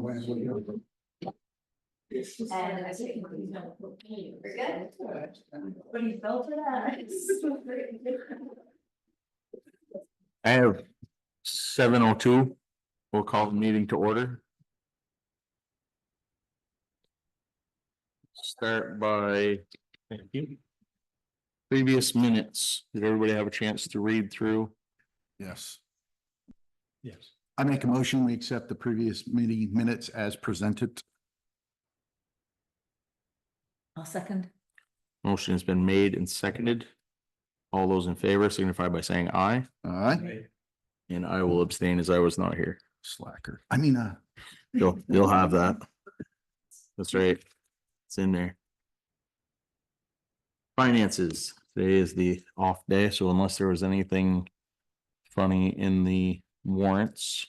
And I think we're good. What do you feel for that? I have 7:02. We'll call the meeting to order. Start by, thank you. Previous minutes. Did everybody have a chance to read through? Yes. Yes. I make a motion, we accept the previous meeting minutes as presented. I'll second. Motion has been made and seconded. All those in favor signify by saying aye, Aye. and I will abstain as I was not here. Slacker. You'll have that. That's right. It's in there. Finances. Today is the off day, so unless there was anything funny in the warrants,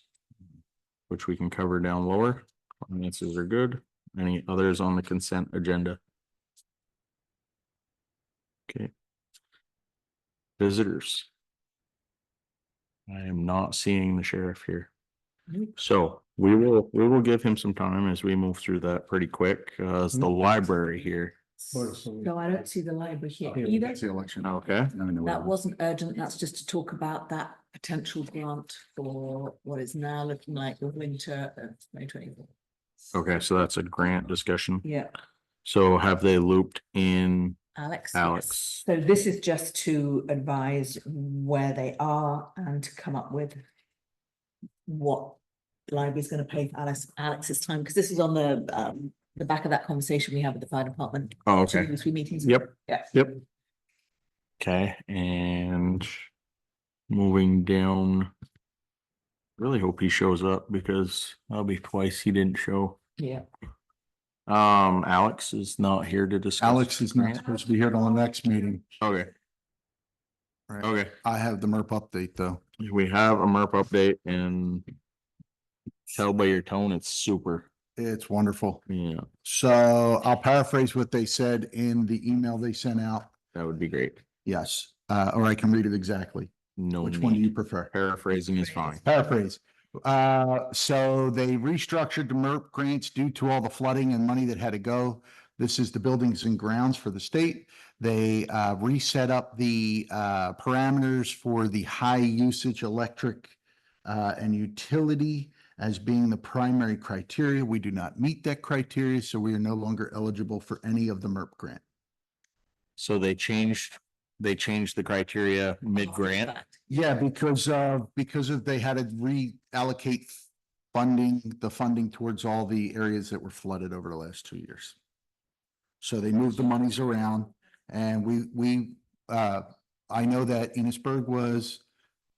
which we can cover down lower, finances are good. Any others on the consent agenda? Okay. Visitors. I am not seeing the sheriff here. So we will give him some time as we move through that pretty quick. It's the library here. No, I don't see the library here either. That's the election. Okay. That wasn't urgent. That's just to talk about that potential grant for what is now looking like the winter of 2024. Okay, so that's a grant discussion. Yeah, So have they looped in? Alex. Alex. Yes. So this is just to advise where they are and to come up with what the library is going to pay for Alex's time, because this is on the back of that conversation we had with the fire department. Oh, okay. 2 or 3 meetings. Yep. Yeah. Yep. Okay, and moving down. Really hope he shows up because that'll be twice he didn't show. Yeah. Alex is not here to discuss. Alex is not supposed to be here till the next meeting. Okay. Right. Okay, I have the MERP update though. we have a MERP update and tell by your tone, it's super. It's wonderful. Yeah, So I'll paraphrase what they said in the email they sent out. that would be great. Yes, or I can read it exactly. No Which one do need. you prefer? Paraphrasing is fine. Paraphrase. So they restructured the MERP grants due to all the flooding and money that had to go. This is the buildings and grounds for the state. They reset up the parameters for the high usage electric and utility as being the primary criteria. We do not meet that criteria, so we are no longer eligible for any of the MERP grant. So they changed the criteria mid-grant. Yeah, because of they had to reallocate the funding towards all the areas that were flooded over the last 2 years. So they moved the monies around and I know that Enosburg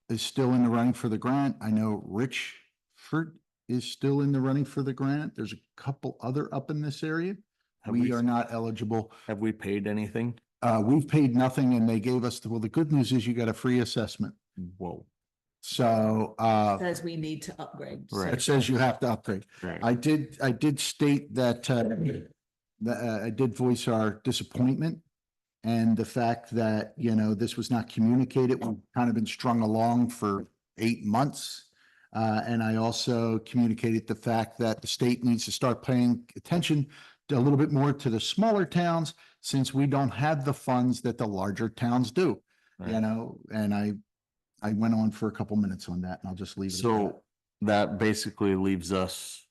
is still in the running for the grant. I know Richford is still in the running for the grant. There's a couple other up in this area. We are not eligible. Have we paid anything? We've paid nothing and they gave us, well, the good news is you got a free assessment. Whoa. So, Says we need to upgrade. Right. it says you have to upgrade. Right. I did state that, I did voice our disappointment and the fact that, this was not communicated. We've kind of been strung along for 8 months. And I also communicated the fact that the state needs to start paying attention a little bit more to the smaller towns since we don't have the funds that the larger towns do, Right. and I went on for a couple minutes on that and I'll just leave it. So that basically leaves us,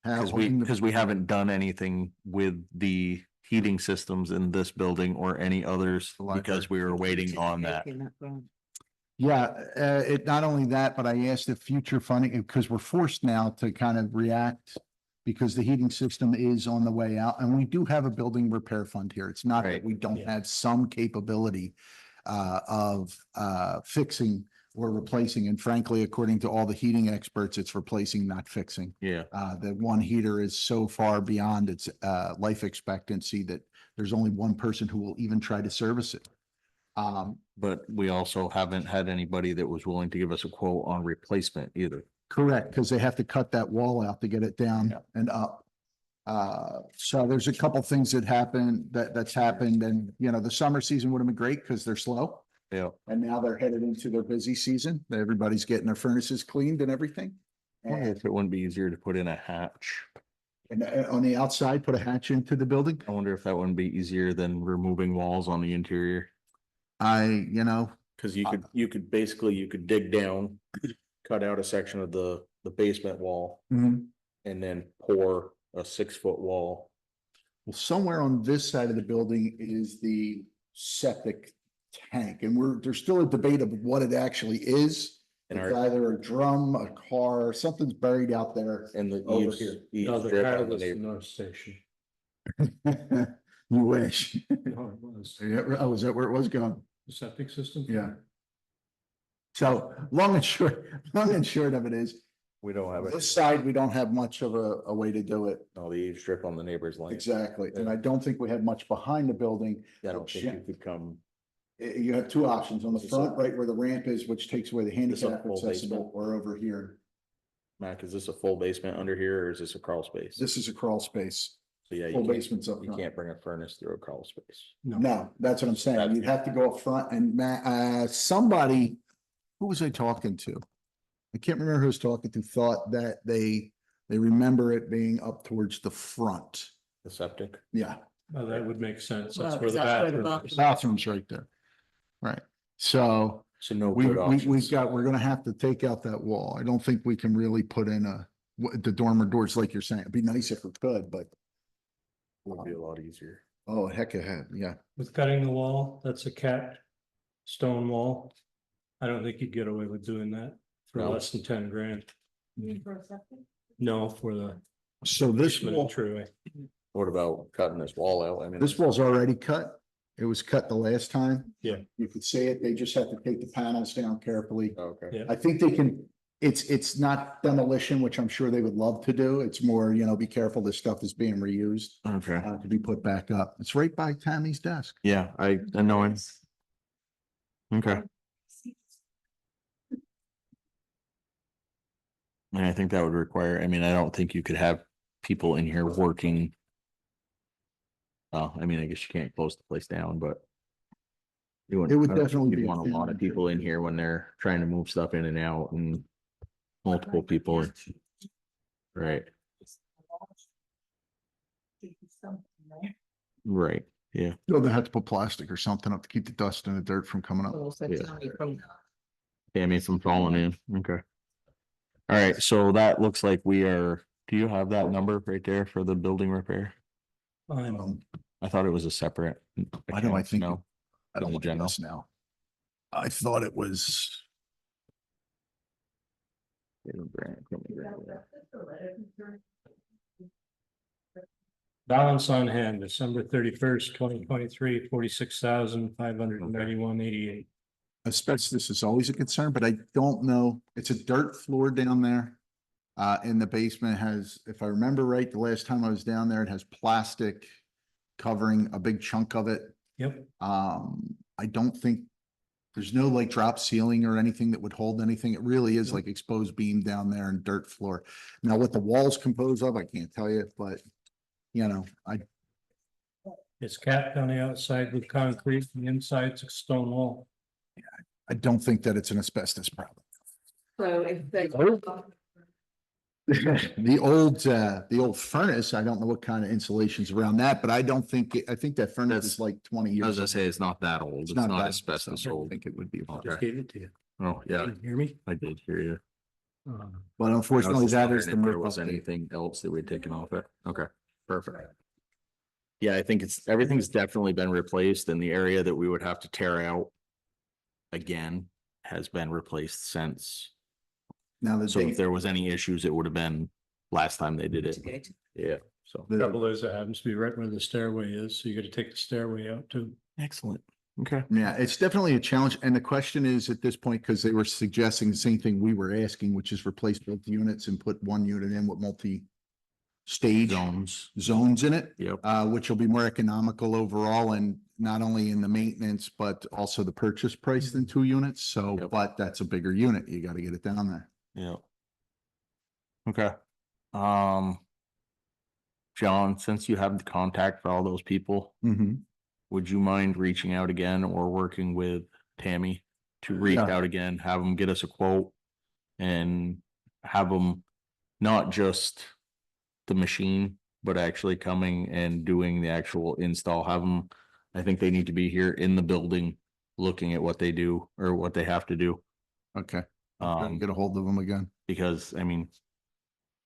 at because that. we haven't done anything with the heating systems in this building or any others because we were waiting on that. Yeah, it, not only that, but I asked if future funding, because we're forced now to kind of react because the heating system is on the way out and we do have a building repair fund here. It's not that Right. we don't have some capability of fixing or replacing. And frankly, according to all the heating experts, it's replacing, not fixing. Yeah, The one heater is so far beyond its life expectancy that there's only one person who will even try to service it. but we also haven't had anybody that was willing to give us a quote on replacement either. Correct, because they have to cut that wall out to get it down Yeah. and up. So there's a couple things that's happened and, the summer season would have been great because they're slow. Yeah. And now they're headed into their busy season. Everybody's getting their furnaces cleaned and everything. I wonder And, if it wouldn't be easier to put in a hatch. on the outside, put a hatch into the building. I wonder if that wouldn't be easier than removing walls on the interior. You know, Cause you could basically, you could dig down, cut out a section of the basement wall mhm. and then pour a 6-foot wall. Well, somewhere on this side of the building is the septic tank, and there's still a debate of what it actually is. And It's our, either a drum, a car, something's buried out there. and the over eaves, here. eaves No, the drip car on the was the neighbor. North Station. You wish. No, it was. Yeah, oh, is that where it was going? The septic system? Yeah. So long and short of it is, We don't have this it. side, we don't have much of a way to do it. No, the eaves drip on the neighbor's land. Exactly. And I don't think we have much behind the building. I don't think you could come, You have two options on the Is this a- front, right where the ramp is, which takes away the This a handicap full accessible, basement? or over here. Mac, is this a full basement under here or is this a crawl space? This is a crawl space. So yeah, Full you can't, basement's up you front. can't bring a furnace through a crawl space. No, that's what I'm saying. That's- You'd have to go up front and somebody, who was I talking to? I can't remember who I was talking to, thought that they remember it being up towards the front. The septic. Yeah, Well, that would make sense. Well, That's where the that's where the bathroom is. bathroom's right there. Right. So So no we've good options. we're gonna have to take out that wall. I don't think we can really put in the dormer doors like you're saying. It'd be nice if we could, but. Would be a lot easier. Oh, heck ahead, yeah. With cutting the wall, that's a capped stone wall. I don't think you'd get away with doing that for No. less than 10 grand. No, for the So this basement wall, entryway. What about cutting this wall out? I mean. this wall's already cut. It was cut the last time. Yeah. You could see it. They just have to take the panels down carefully. Okay. Yeah. I think they can, it's not demolition, which I'm sure they would love to do. It's more, be careful this stuff is being reused, Okay. to be put back up. It's right by Tammy's desk. Yeah, I know him. Okay. And I think that would require, I mean, I don't think you could have people in here working. I mean, I guess you can't close the place down, but. You wouldn't, It would I don't think definitely you'd be a want a lot of people in here when they're trying to move stuff in and out and multiple people. Right, right, yeah. They'll have to put plastic or something up to keep the dust and the dirt from coming up. Also Yeah. tell me from Tammy from falling in, okay. All right, so that looks like we are, do you have that number right there for the building repair? I'm I thought it was a separate. Why do I account, think- no? I don't In look at general. this now. I thought it was, balance on hand, December 31st, 2023, 46,591.88. asbestos is always a concern, but I don't know. It's a dirt floor down there. In the basement has, if I remember right, the last time I was down there, it has plastic covering a big chunk of it. Yep, I don't think there's no like drop ceiling or anything that would hold anything. It really is like exposed beam down there and dirt floor. Now, what the walls compose of, I can't tell you, but it's capped on the outside with concrete, the inside's a stone wall. I don't think that it's an asbestos problem. So if they. The old furnace, I don't know what kind of insulation's around that, but I don't think, I think that furnace is like 20 years. I was gonna old. say, it's not that old, it's not not that asbestos so I don't old. think it would be. a problem. Just gave it to you. Oh, yeah, Can you hear me? I did hear you. But I was unfortunately, just that wondering is the. if there rip was update. anything else that we'd taken off it. Okay, perfect. Yeah, I think everything's definitely been replaced and the area that we would have to tear out again has been replaced since. Now, the So if date, there was any issues, it would have been last time they did it. Good. Yeah, so. the- Trouble is, it happens to be right where the stairway is, so you gotta take the stairway out too. Excellent. Okay. yeah, it's definitely a challenge. And the question is at this point, because they were suggesting the same thing we were asking, which is replace both units and put one unit in with multi-stage zones in it. Yep. Which will be more economical overall and not only in the maintenance, but also the purchase price than 2 units. So, Yep. but that's a bigger unit. You got to get it down there. Yeah. Okay. John, since you have the contact for all those people, Mm-hmm. would you mind reaching out again or working with Tammy to reach Yeah. out again, have them get us a quote and have them not just the machine, but actually coming and doing the actual install, have them, I think they need to be here in the building, looking at what they do or what they have to do. Okay. I'll get a hold of them again. Because, I mean,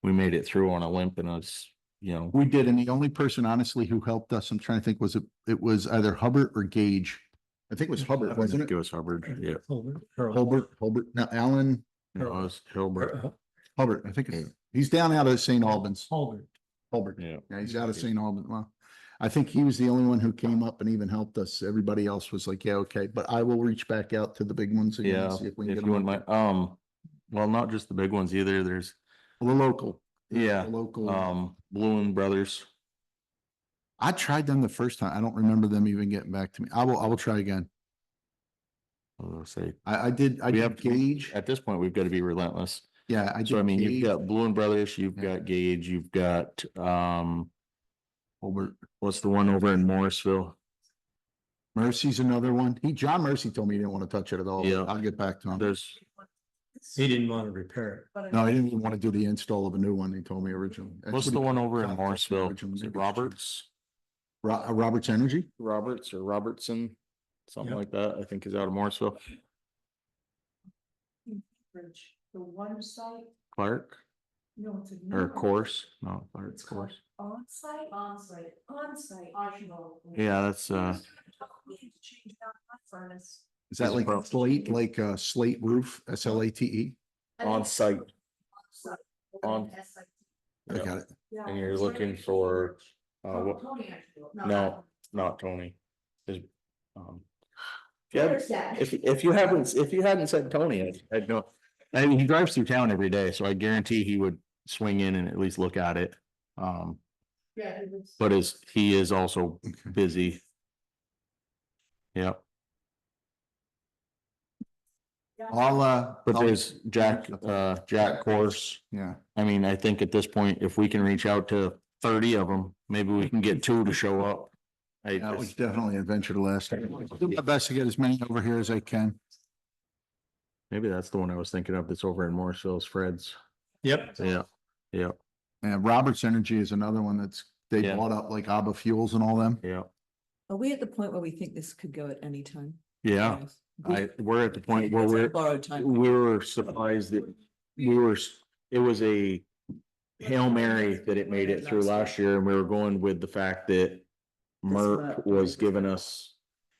we made it through on a limp and it's, you know, We did, and the only person honestly who helped us, I'm trying to think, it was either Hubbard or Gage. I think it was Hubbard, I wasn't think it? it was Hubbard, yeah. Hulbert, now Alan No, it was Hilbert, Hubbard, I think he's down out of St. Albans. Hulbert. Hulbert. yeah. Yeah, he's out of St. Albans. Well, I think he was the only one who came up and even helped us. Everybody else was like, yeah, okay, but I will reach back out to the big ones again. Yeah, and see if we can if get you them. wouldn't mind, well, not just the big ones either, there's, The local. yeah, The local. Blue Brothers. I tried them the first time. I don't remember them even getting back to me. I will try again. I'll say, I did we have Gage. Gauge, at this point, we've got to be relentless. Yeah, I So I did mean, you've Gage, got Blue Brothers, you've Yeah. got Gauge, you've got, Hulbert. what's the one over in Morrisville? Mercy's another one. John Mercy told me he didn't want to touch it at all. but Yeah. I'll get back to him. There's, He didn't want to repair it. No, he didn't even want to do the install of a new one. He told me originally. That's what's what the he- one over in That's Morrisville? originally. Is it Roberts? Roberts Energy? Roberts or Robertson, something Yep. like that, I think is out of Morrisville. The one site, Clark no, it's a. or Course, no, Clark, It's called Course. on-site, optional. Yeah, that's, We need to change out my furnace. Is that like Pro- slate, like a slate roof, SLATE? on site, On-site. On- I Yeah. got it. Yeah, and you're it's looking right. for, Oh, what, Tony had to do it. no, not Tony. Is, yeah, Where's that? if you hadn't said Tony, I'd know. I mean, he drives through town every day, so I guarantee he would swing in and at least look at it. Yeah, it was. But he is also Okay. busy. Yep, but there's Jack Course. Yeah, I mean, I think at this point, if we can reach out to 30 of them, maybe we can get 2 to show up. that was definitely an adventure to last. I'll do my best to get as many over here as I can. Maybe that's the one I was thinking of that's over in Morrisville's Fred's. Yep. Yeah, yeah, And Roberts Energy is another one they Yeah. bought up like ABBA Fuels and all them. yeah, Are we at the point where we think this could go at any time? yeah. We're at the point where we're, Borrowed time. we were surprised that it was a Hail Mary that it made it through last year, and we were going with the fact that Merck was giving us,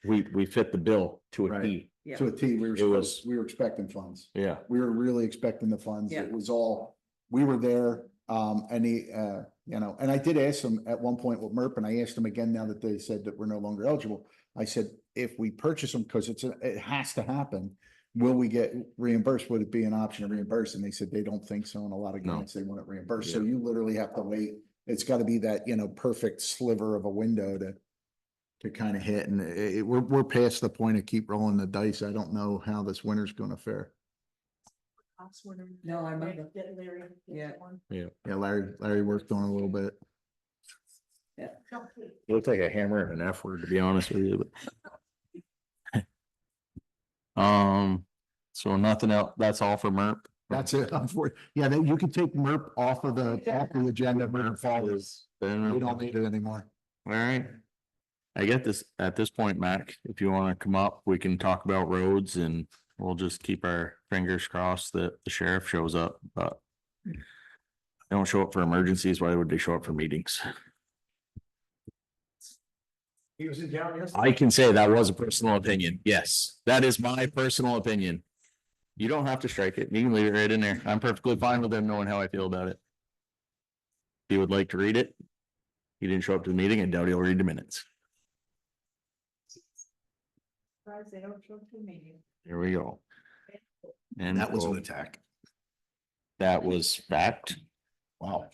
we fit the bill to a Right. T. Yeah. To a T, It was- we were expecting funds. Yeah, We were really expecting the funds. Yeah. It was all, we were there. And and I did ask them at one point with MERP, and I asked them again now that they said that we're no longer eligible. I said, if we purchase them, because it has to happen, will we get reimbursed? Would it be an option to reimburse? And they said they don't think so. And a lot of No. grants, they want it reimbursed. So Yeah. you literally have to wait. It's got to be that, perfect sliver of a window to kind of hit. And we're past the point of keep rolling the dice. I don't know how this winter's going to fare. No, I remember. Get Larry to get Yeah. one. yeah. Yeah, Larry worked on it a little bit. It looked like a hammer and an F word, to be honest with you, but. So nothing else, that's all for MERP? That's it. Yeah, you could take MERP off of the agenda. MERP falls. We don't need it anymore. All right. I get this, at this point, Mac, if you want to come up, we can talk about roads and we'll just keep our fingers crossed that the sheriff shows up, but. They don't show up for emergencies, why would they show up for meetings? He was in town yesterday. I can say that was a personal opinion, yes, that is my personal opinion. You don't have to strike it, you can leave it right in there, I'm perfectly fine with them knowing how I feel about it. If you would like to read it, he didn't show up to the meeting, I doubt he'll read the minutes. Surprised they don't show up to a meeting. Here we go. And That was an attack. that was fact. Wow.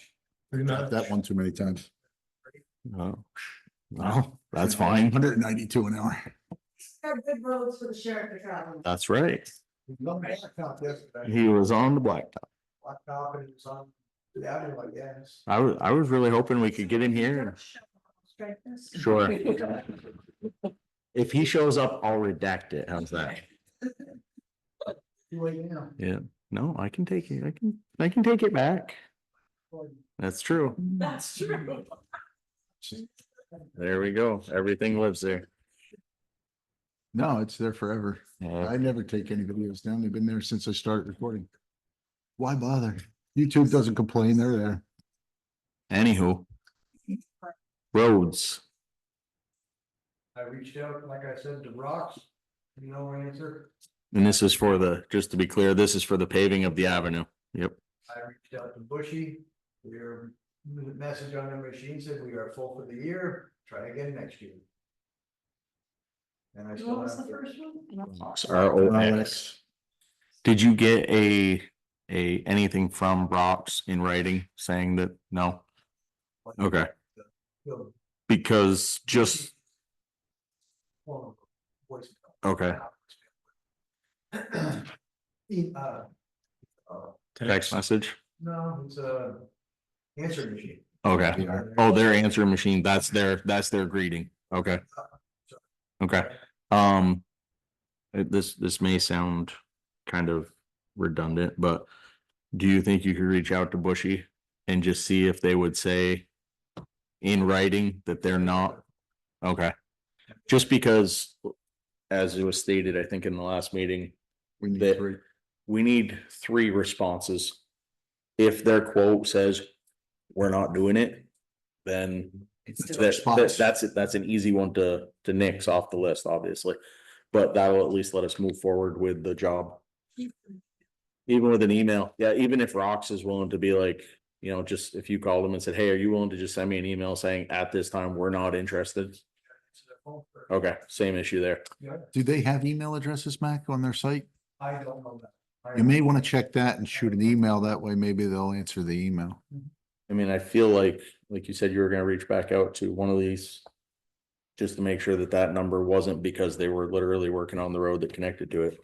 Pretty much. That one too many times. Oh, well, that's fine. 192 an hour. Have good roads for the sheriff to travel. That's right. He was on the blacktop yesterday. He was on the blacktop. Blacktop and he was on the avenue, I guess. I was really hoping we could get in here. Sure. If he shows up, I'll redact it. How's that? You wait now. Yeah, no, I can take it. I can take it back. That's true. That's true. There we go. Everything lives there. No, it's there forever. Yeah. I never take any videos down. They've been there since I started recording. Why bother? YouTube doesn't complain. They're there. Anywho. Roads. I reached out, like I said, to Rocks, no answer. And this is for the, just to be clear, this is for the paving of the avenue. Yep. I reached out to Bushy, the message on the machine said we are full for the year, try again next year. And I still What was the have. first one? ROX. Did you get anything from Rocks in writing saying that? No? Okay, because just, okay, text message? No, it's a answering machine. Okay. Oh, their answering machine, that's their greeting. Okay. Okay. This may sound kind of redundant, but do you think you could reach out to Bushy and just see if they would say in writing that they're not? Okay. Just because, as it was stated, I think in the last meeting, We need that three. we need 3 responses. If their quote says we're not doing it, then that's an easy one to nix off the list, obviously. But that will at least let us move forward with the job. Even with an email, yeah, even if Rox is willing to be like, you know, just if you called them and said, hey, are you willing to just send me an email saying at this time, we're not interested? Okay, same issue there. Do they have email addresses, Mac, on their site? I don't know that. You may want to check that and shoot an email. That way, maybe they'll answer the email. I mean, I feel like you said, you were gonna reach back out to one of these. Just to make sure that that number wasn't because they were literally working on the road that connected to it.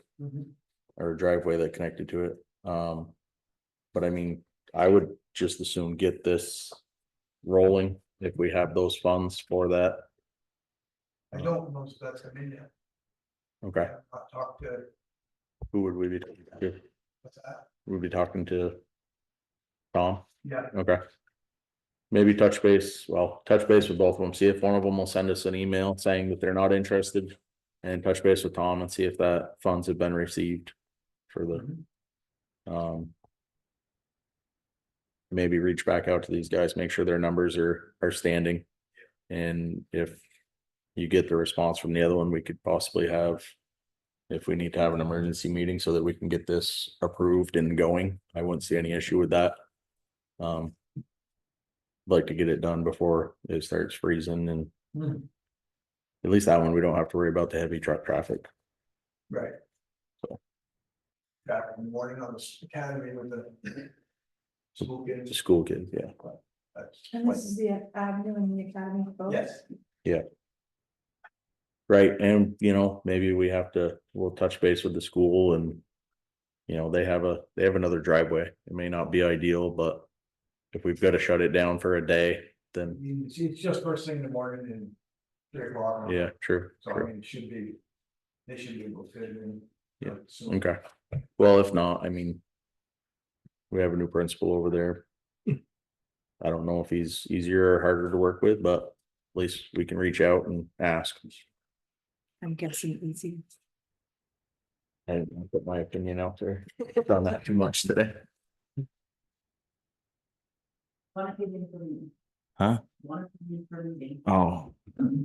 Or driveway that connected to it. But I mean, I would just as soon get this rolling if we have those funds for that. I don't know if that's come in yet. Okay, I talked to, who would we be talking to? what's that? We'd be talking to Tom? Yeah, Okay. Maybe touch base with both of them, see if one of them will send us an email saying that they're not interested. And touch base with Tom and see if that funds have been received for the. Maybe reach back out to these guys, make sure their numbers are standing. And if you get the response from the other one, we could possibly have. If we need to have an emergency meeting so that we can get this approved and going, I wouldn't see any issue with that. Like to get it done before it starts freezing and. At least that one, we don't have to worry about the heavy truck traffic. right. So. Back in the morning on the academy with the. School The kids. school kids, yeah. That's- And this is the avenue in the academy. both? Yes, Right, and you know, maybe we'll touch base with the school and. You know, they have another driveway. It may not be ideal, but. If we've got to shut it down for a day, I then, mean, it's just first thing in the morning and 3 o'clock. yeah, true. So I True. mean, they should be able to fit in. Yeah, soon. Okay, well, if not, I mean. We have a new principal over there. I don't know if he's easier or harder to work with, but at least we can reach out and ask. I'm guessing easy. I didn't put my opinion out there. Done that too much today. One opinion for me. Huh? One opinion for me. Oh,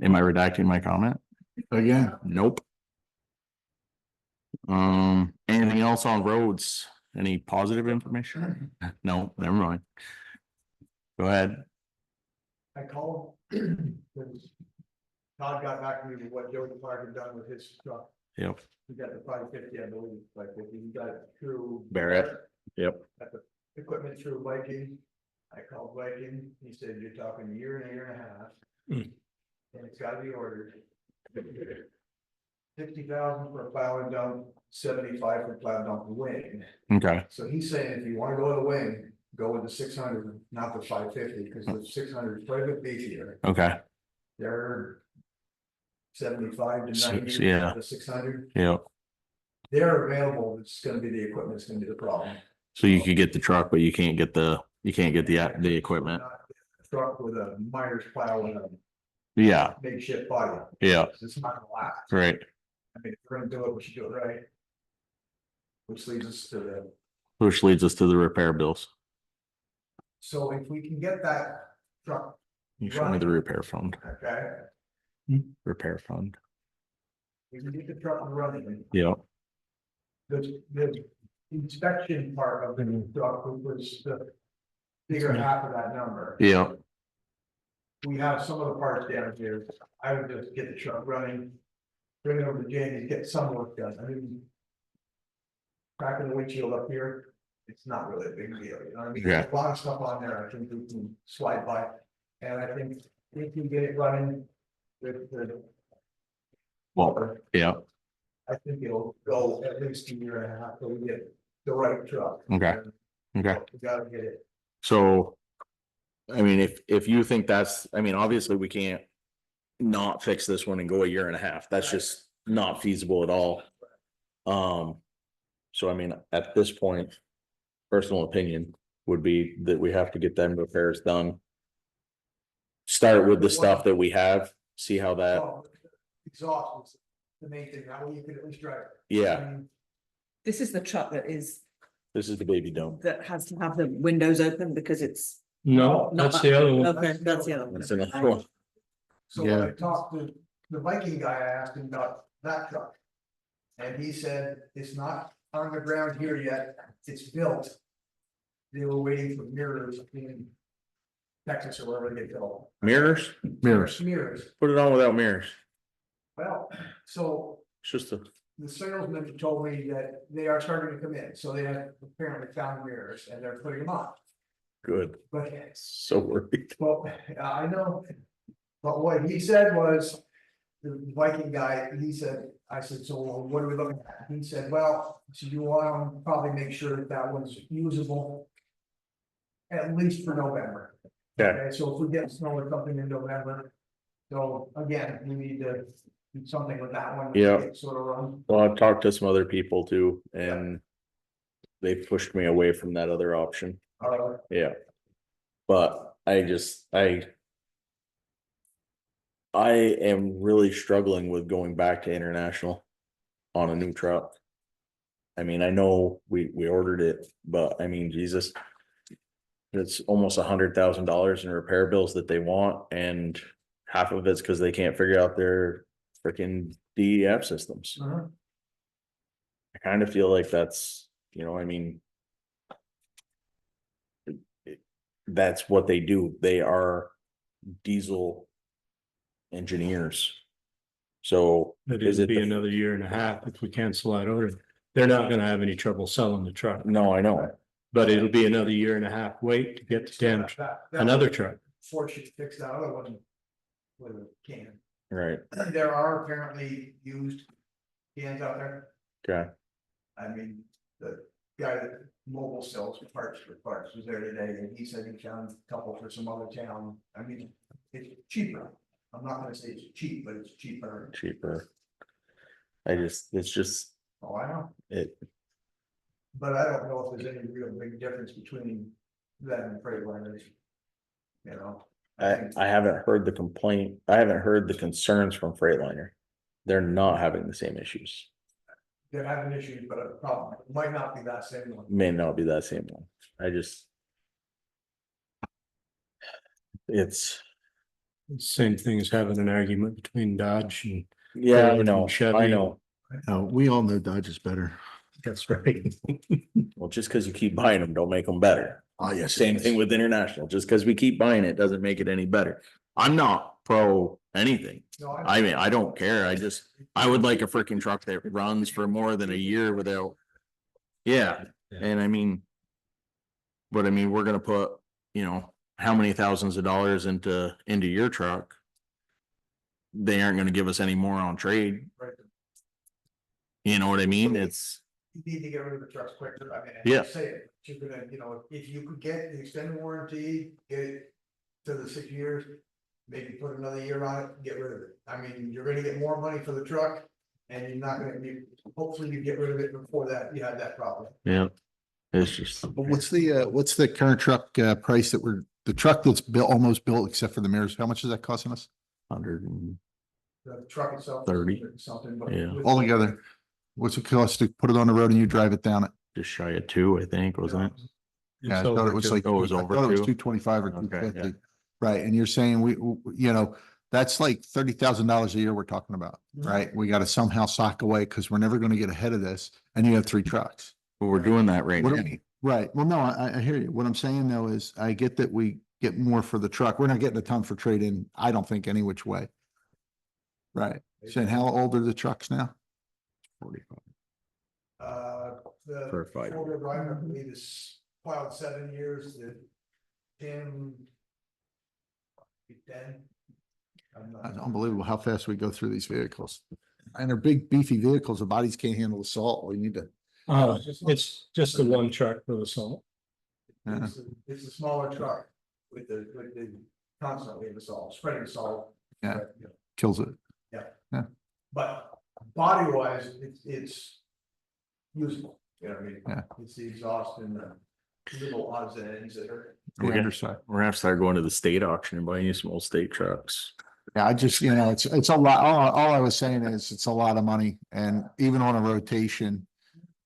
am I redacting my comment? Again, Nope. Anything else on roads? Any positive information? No, never mind. Go ahead. I called. because Todd got back to me with what Joe Clark had done with his truck. Yep, He got the 550, I believe, 550. He got it through. Barrett. Yep. Got the equipment through Viking. I called Viking. He said, you're talking a year and a half. And it's gotta be ordered. 60,000 for a plow and dump, 75 for plow and dump wing. Okay, So he's saying if you wanna go to the wing, go with the 600, not the 550, because the 600 is quite a bit beefier. okay, They're 75 to So- 90, yeah. the 600. yep. They're available, it's gonna be the equipment, it's gonna be the problem. So you could get the truck, but you can't get the You can't get the equipment. Not a Truck with a miner's plow and a Yeah, makeshift body. yeah, It's not gonna last. right. I mean, if we're gonna do it, we should do it right. Which leads us to the, Which leads us to the repair bills. so if we can get that truck, You show me the repair fund, okay, repair fund. we can get the truck running. Yeah, The inspection part of the truck was the bigger half of that number. yeah, We have some of the parts down here. I would just get the truck running. Bring it over to Jamie, get some work done. I mean. Cracking the windshield up here, it's not really a big deal, you know what I mean? Yeah. There's a lot of stuff on there, I think we can slide by. And I think if we get it running with the. well, yeah, I think it'll go at least a year and a half till we get the right truck. Okay. okay. We gotta get it. So, I mean, if you think that's, I mean, obviously we can't not fix this one and go a year and a half. That's just not feasible at all. So I mean, at this point, personal opinion would be that we have to get them repairs done. Start with the stuff that we have, see how that, Well, exhaust is the main thing, that way you can at least drive it. yeah, I mean, This is the truck that is, this is the baby dump. that has to have the windows open because it's. No, not that's the other one. Okay, that's the other one. That's another one. So when Yeah. I talked to the Viking guy, I asked him about that truck. And he said, it's not on the ground here yet, it's built. They were waiting for mirrors in Texas or wherever they go. Mirrors, Mirrors. Mirrors, put it on without mirrors. well, so It's just a, the salesman told me that they are starting to come in, so they have apparently found mirrors and they're putting them on. good, But, so worried. well, I know, but what he said was, the Viking guy, he said, I said, so what are we looking at? He said, well, so you want to probably make sure that that one's usable. At least for November. Okay. So if we get snow or something in November. So again, we need to do something with that one. to Yeah. get Sort of run. Well, I've talked to some other people too, and they pushed me away from that other option. Yeah. But I am really struggling with going back to international on a new truck. I mean, I know we ordered it, but I mean, Jesus. It's almost $100,000 in repair bills that they want, and half of it's because they can't figure out their freaking DEF systems. Mhm. I kind of feel like that's, you know, I mean. That's what they do. They are diesel engineers. So It is it'll it, be another year and a half if we cancel that order. They're not gonna have any trouble selling the truck, no, I know. but it'll be another year and a half wait to get the damn, That another truck. Fortune fix that other one. With a can. Right, There are apparently used cans out there. okay, I mean, the guy that mobile sells parts for parts was there today and he said he found a couple for some other town. I mean, it's cheaper. I'm not gonna say it's cheap, but it's cheaper. cheaper. It's just, Oh, I know, it, but I don't know if there's any real big difference between them and Freightliners. You know. I haven't heard the complaint, I haven't heard the concerns from Freightliner. They're not having the same issues. They're having issues, but a problem, it might not be that same one. May not be that same one. I just. It's, Same thing as having an argument between Dodge and. yeah, I Ford know, and Chevy. I know. We all know Dodge is better. That's right. Well, just because you keep buying them, don't make them better. Oh, yes. Same thing with international, just because we keep buying it doesn't make it any better. I'm not pro anything. No, I mean, I don't care. I would like a freaking truck that runs for more than a year without. Yeah, Yeah. and I mean. But I mean, we're gonna put, you know, how many thousands of dollars into your truck? They aren't gonna give us any more on trade. Right. You know what I mean? It's, You need to get rid of the trucks quicker, I mean, I Yeah. hate to say it, but you're gonna, you know, if you could get the extended warranty, get it to the 6 years. Maybe put another year on it, get rid of it, I mean, you're gonna get more money for the truck. And you're not gonna be, hopefully you get rid of it before that, you had that problem. yeah, It's just, But what's the current truck, price the truck that's built, almost built except for the mirrors, how much is that costing us? 100 and The truck itself. 30. Something, but. Yeah. with- Altogether, what's it cost to put it on the road and you drive it down it? just shy of 2, I think, wasn't it? Yeah, I It's thought over it was to- like, Oh, it was I over thought it was 2? 225 or Okay, 250. yeah. Right, and you're saying you know, that's like $30,000 a year we're talking about, Mhm. right? We gotta somehow sock away because we're never gonna get ahead of this, and you have 3 trucks. Well, we're doing that right What now. do we, right, well, no, I hear you. What I'm saying though is, I get that we get more for the truck. We're not getting a ton for trade-in, I don't think any which way. Right, saying how old are the trucks now? 45. The For a 5 year. four-wheel drive, I believe is plowed 7 years, the Tim. 10. I'm not- It's unbelievable how fast we go through these vehicles. And they're big beefy vehicles, the bodies can't handle the salt, we need to. It's just the one truck for the salt. It's a smaller truck with the constantly the salt, spreading the salt. Yeah. Kills it. But body wise, it's usable, you know what I mean? Yeah. It's the exhaust and the little odds and ends that are. The Okay. underside. We're gonna have to start going to the state auction and buying you some old state trucks. Yeah, I just, you know, it's a lot, all I was saying is it's a lot of money and even on a rotation.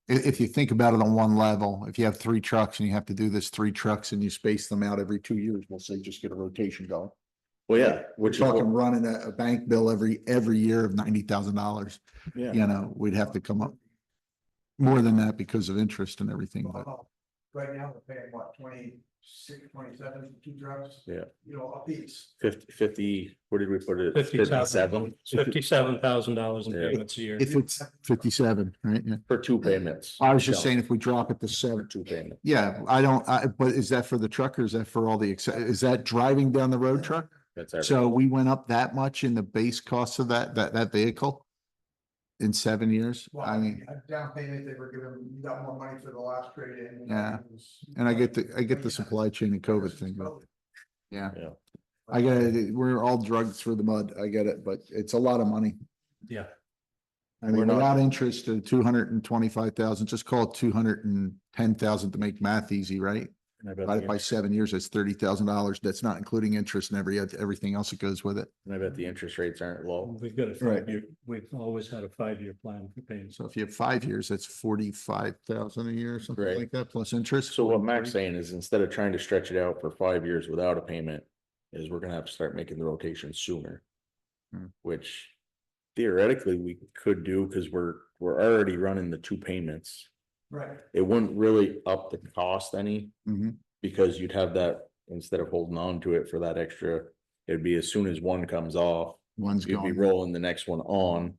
If you think about it on one level, if you have 3 trucks and you have to do this 3 trucks and you space them out every 2 years, we'll say just get a rotation going. Well, yeah, We're which is what, talking running a bank bill every year of $90,000, yeah, you know, we'd have to come up. More than that because of interest and everything, but Right now, we're paying what, 26, 27, 2 trucks? Yeah. You know, a piece. 50, where did we put it? 57. $57,000 in Yeah. payments a year. if it's 57, right? Yeah. For 2 payments. I was just saying if we drop it to 7, 2 payments. yeah, but is that for the truck or is that for all the, is that driving down the road truck? That's everything. So we went up that much in the base cost of that vehicle? In 7 years? Well, I mean, a down payment, they were giving, you got more money for the last trade in. Yeah. and I get the supply chain and COVID thing, but yeah. Yeah. I get it. We're all drugged through the mud. I get it, but it's a lot of money. Yeah. I We're mean, not- without interest, 225,000, just call it 210,000 to make math easy, right? And I bet Divided by the- 7 years, that's $30,000. That's not including interest and everything else that goes with it. and I bet the interest rates aren't low. We've got a Right. 5-year, we've always had a 5-year plan for payments. So if you have 5 years, that's 45,000 a year, something Right. like that, plus interest. So what Mac's saying is instead of trying to stretch it out for 5 years without a payment, is we're gonna have to start making the rotation sooner. Hmm. Which theoretically we could do because we're already running the 2 payments. Right. It wouldn't really up the cost any. Mhm. Because you'd have that, instead of holding on to it for that extra, it'd be as soon as one comes off, One's you'd be gone. rolling the next one on.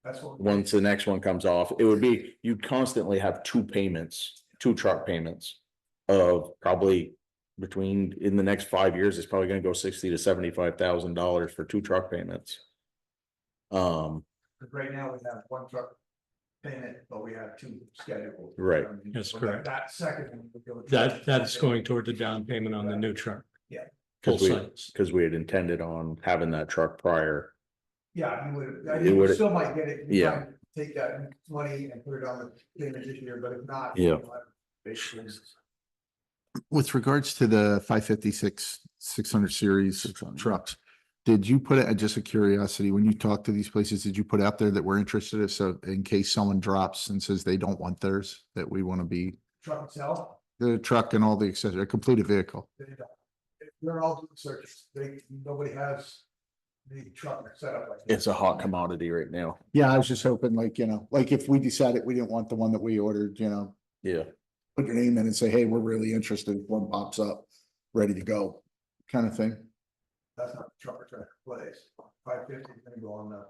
That's what. Once the next one comes off, it would be, you'd constantly have 2 payments, 2 truck payments. Of probably between, in the next 5 years, it's probably gonna go $60,000 to $75,000 for 2 truck payments. But right now, we have 1 truck payment, but we have 2 scheduled. Right. I mean, That's so correct. That second. one would go- That's going toward the down payment on the new truck. Full Cause we, size. cause we had intended on having that truck prior. Yeah, you would, It you would- still might get it. You Yeah. might Take that money and put it on the payment this year, but if not. Yeah. you'll have Basically. With regards to the 556, 600 series trucks, did you put it, just a curiosity, when you talk to these places, did you put out there that we're interested, if so, in case someone drops and says they don't want theirs, that we want to be Truck itself, the truck and all the accessories, a completed vehicle? they're all doing searches. Nobody has the truck set up like. this. It's a hot commodity right now. Yeah, I was just hoping like, you know, like if we decided we didn't want the one that we ordered, you know, Yeah. put your name in and say, hey, we're really interested, if one pops up, ready to go, kind of thing. That's not the truck or tractor place. 550 is gonna go on the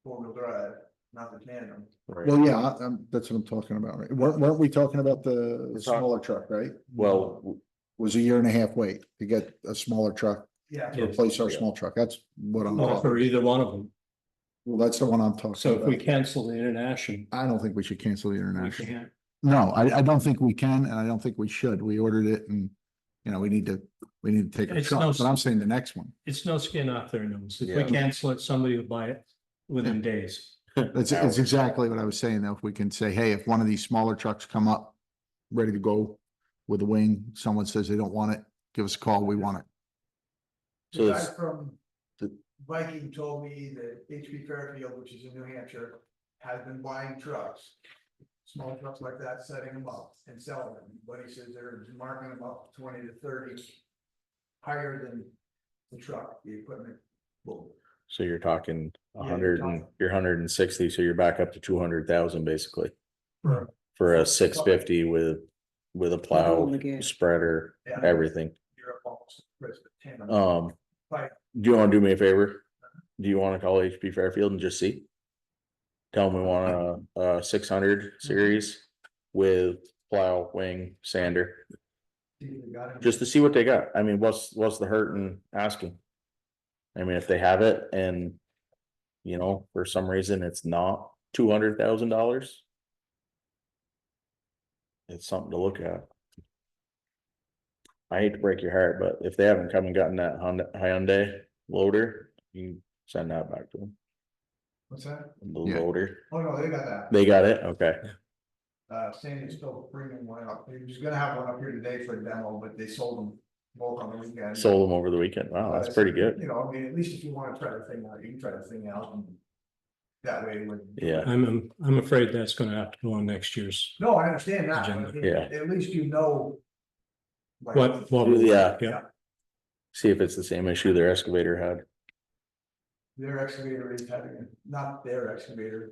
4-wheel drive, not the tandem. Right. Well, yeah, that's what I'm talking about, right? Weren't we talking about the We're talking- smaller truck, right? Well, Was a year and a half wait to get a smaller truck, Yeah. to replace our Yeah. small truck. That's what I'm Or talking. for either one of them. Well, that's the one I'm talking So if we about. cancel the international, I don't think we should cancel the we international. can't. No, I don't think we can, and I don't think we should. We ordered it and, you know, we need to take a It's truck, no- but I'm saying the next one. It's no skin off their nose. If Yeah. we cancel it, somebody will buy it within days. That's exactly what I was saying, though. If we can say, hey, if one of these smaller trucks come up ready to go with a wing. Someone says they don't want it, give us a call, we want it. So The guy it's- from the- Viking told me that HB Fairfield, which is in New Hampshire, has been buying trucks. Small trucks like that, setting them up and selling them, but he says they're marking them up 20 to 30. Higher than the truck, the equipment. Well, So you're talking Yeah, you're 160, so you're back up to 200,000 basically. For- For a 650 with a plow, all the gear. spreader, Yeah. everything. You're up almost. $10. Do you wanna do me a favor? Do you wanna call HP Fairfield and just see? Tell them we want a 600 series with plow, wing, sander, See if they got it. just to see what they got. I mean, what's the hurt in asking? I mean, if they have it and, you know, for some reason it's not $200,000. It's something to look at. I hate to break your heart, but if they haven't come and gotten that Hyundai loader, you send that back to them, What's that? the Yeah. loader. Oh, no, they got that. They got it, okay. Sandy's still bringing one up. He was gonna have one up here today for a demo, but they sold them both on the weekend. Sold them over the weekend. Wow, that's pretty good. You know, I mean, at least if you wanna try the thing out, you can try the thing out. And that way when. Yeah. I'm afraid that's gonna have to go on next year's. No, I understand that, but I Agenda. mean, Yeah. at least you know. like, What? Yeah. Yeah, See if it's the same issue their excavator had. Their excavator is having, not their excavator,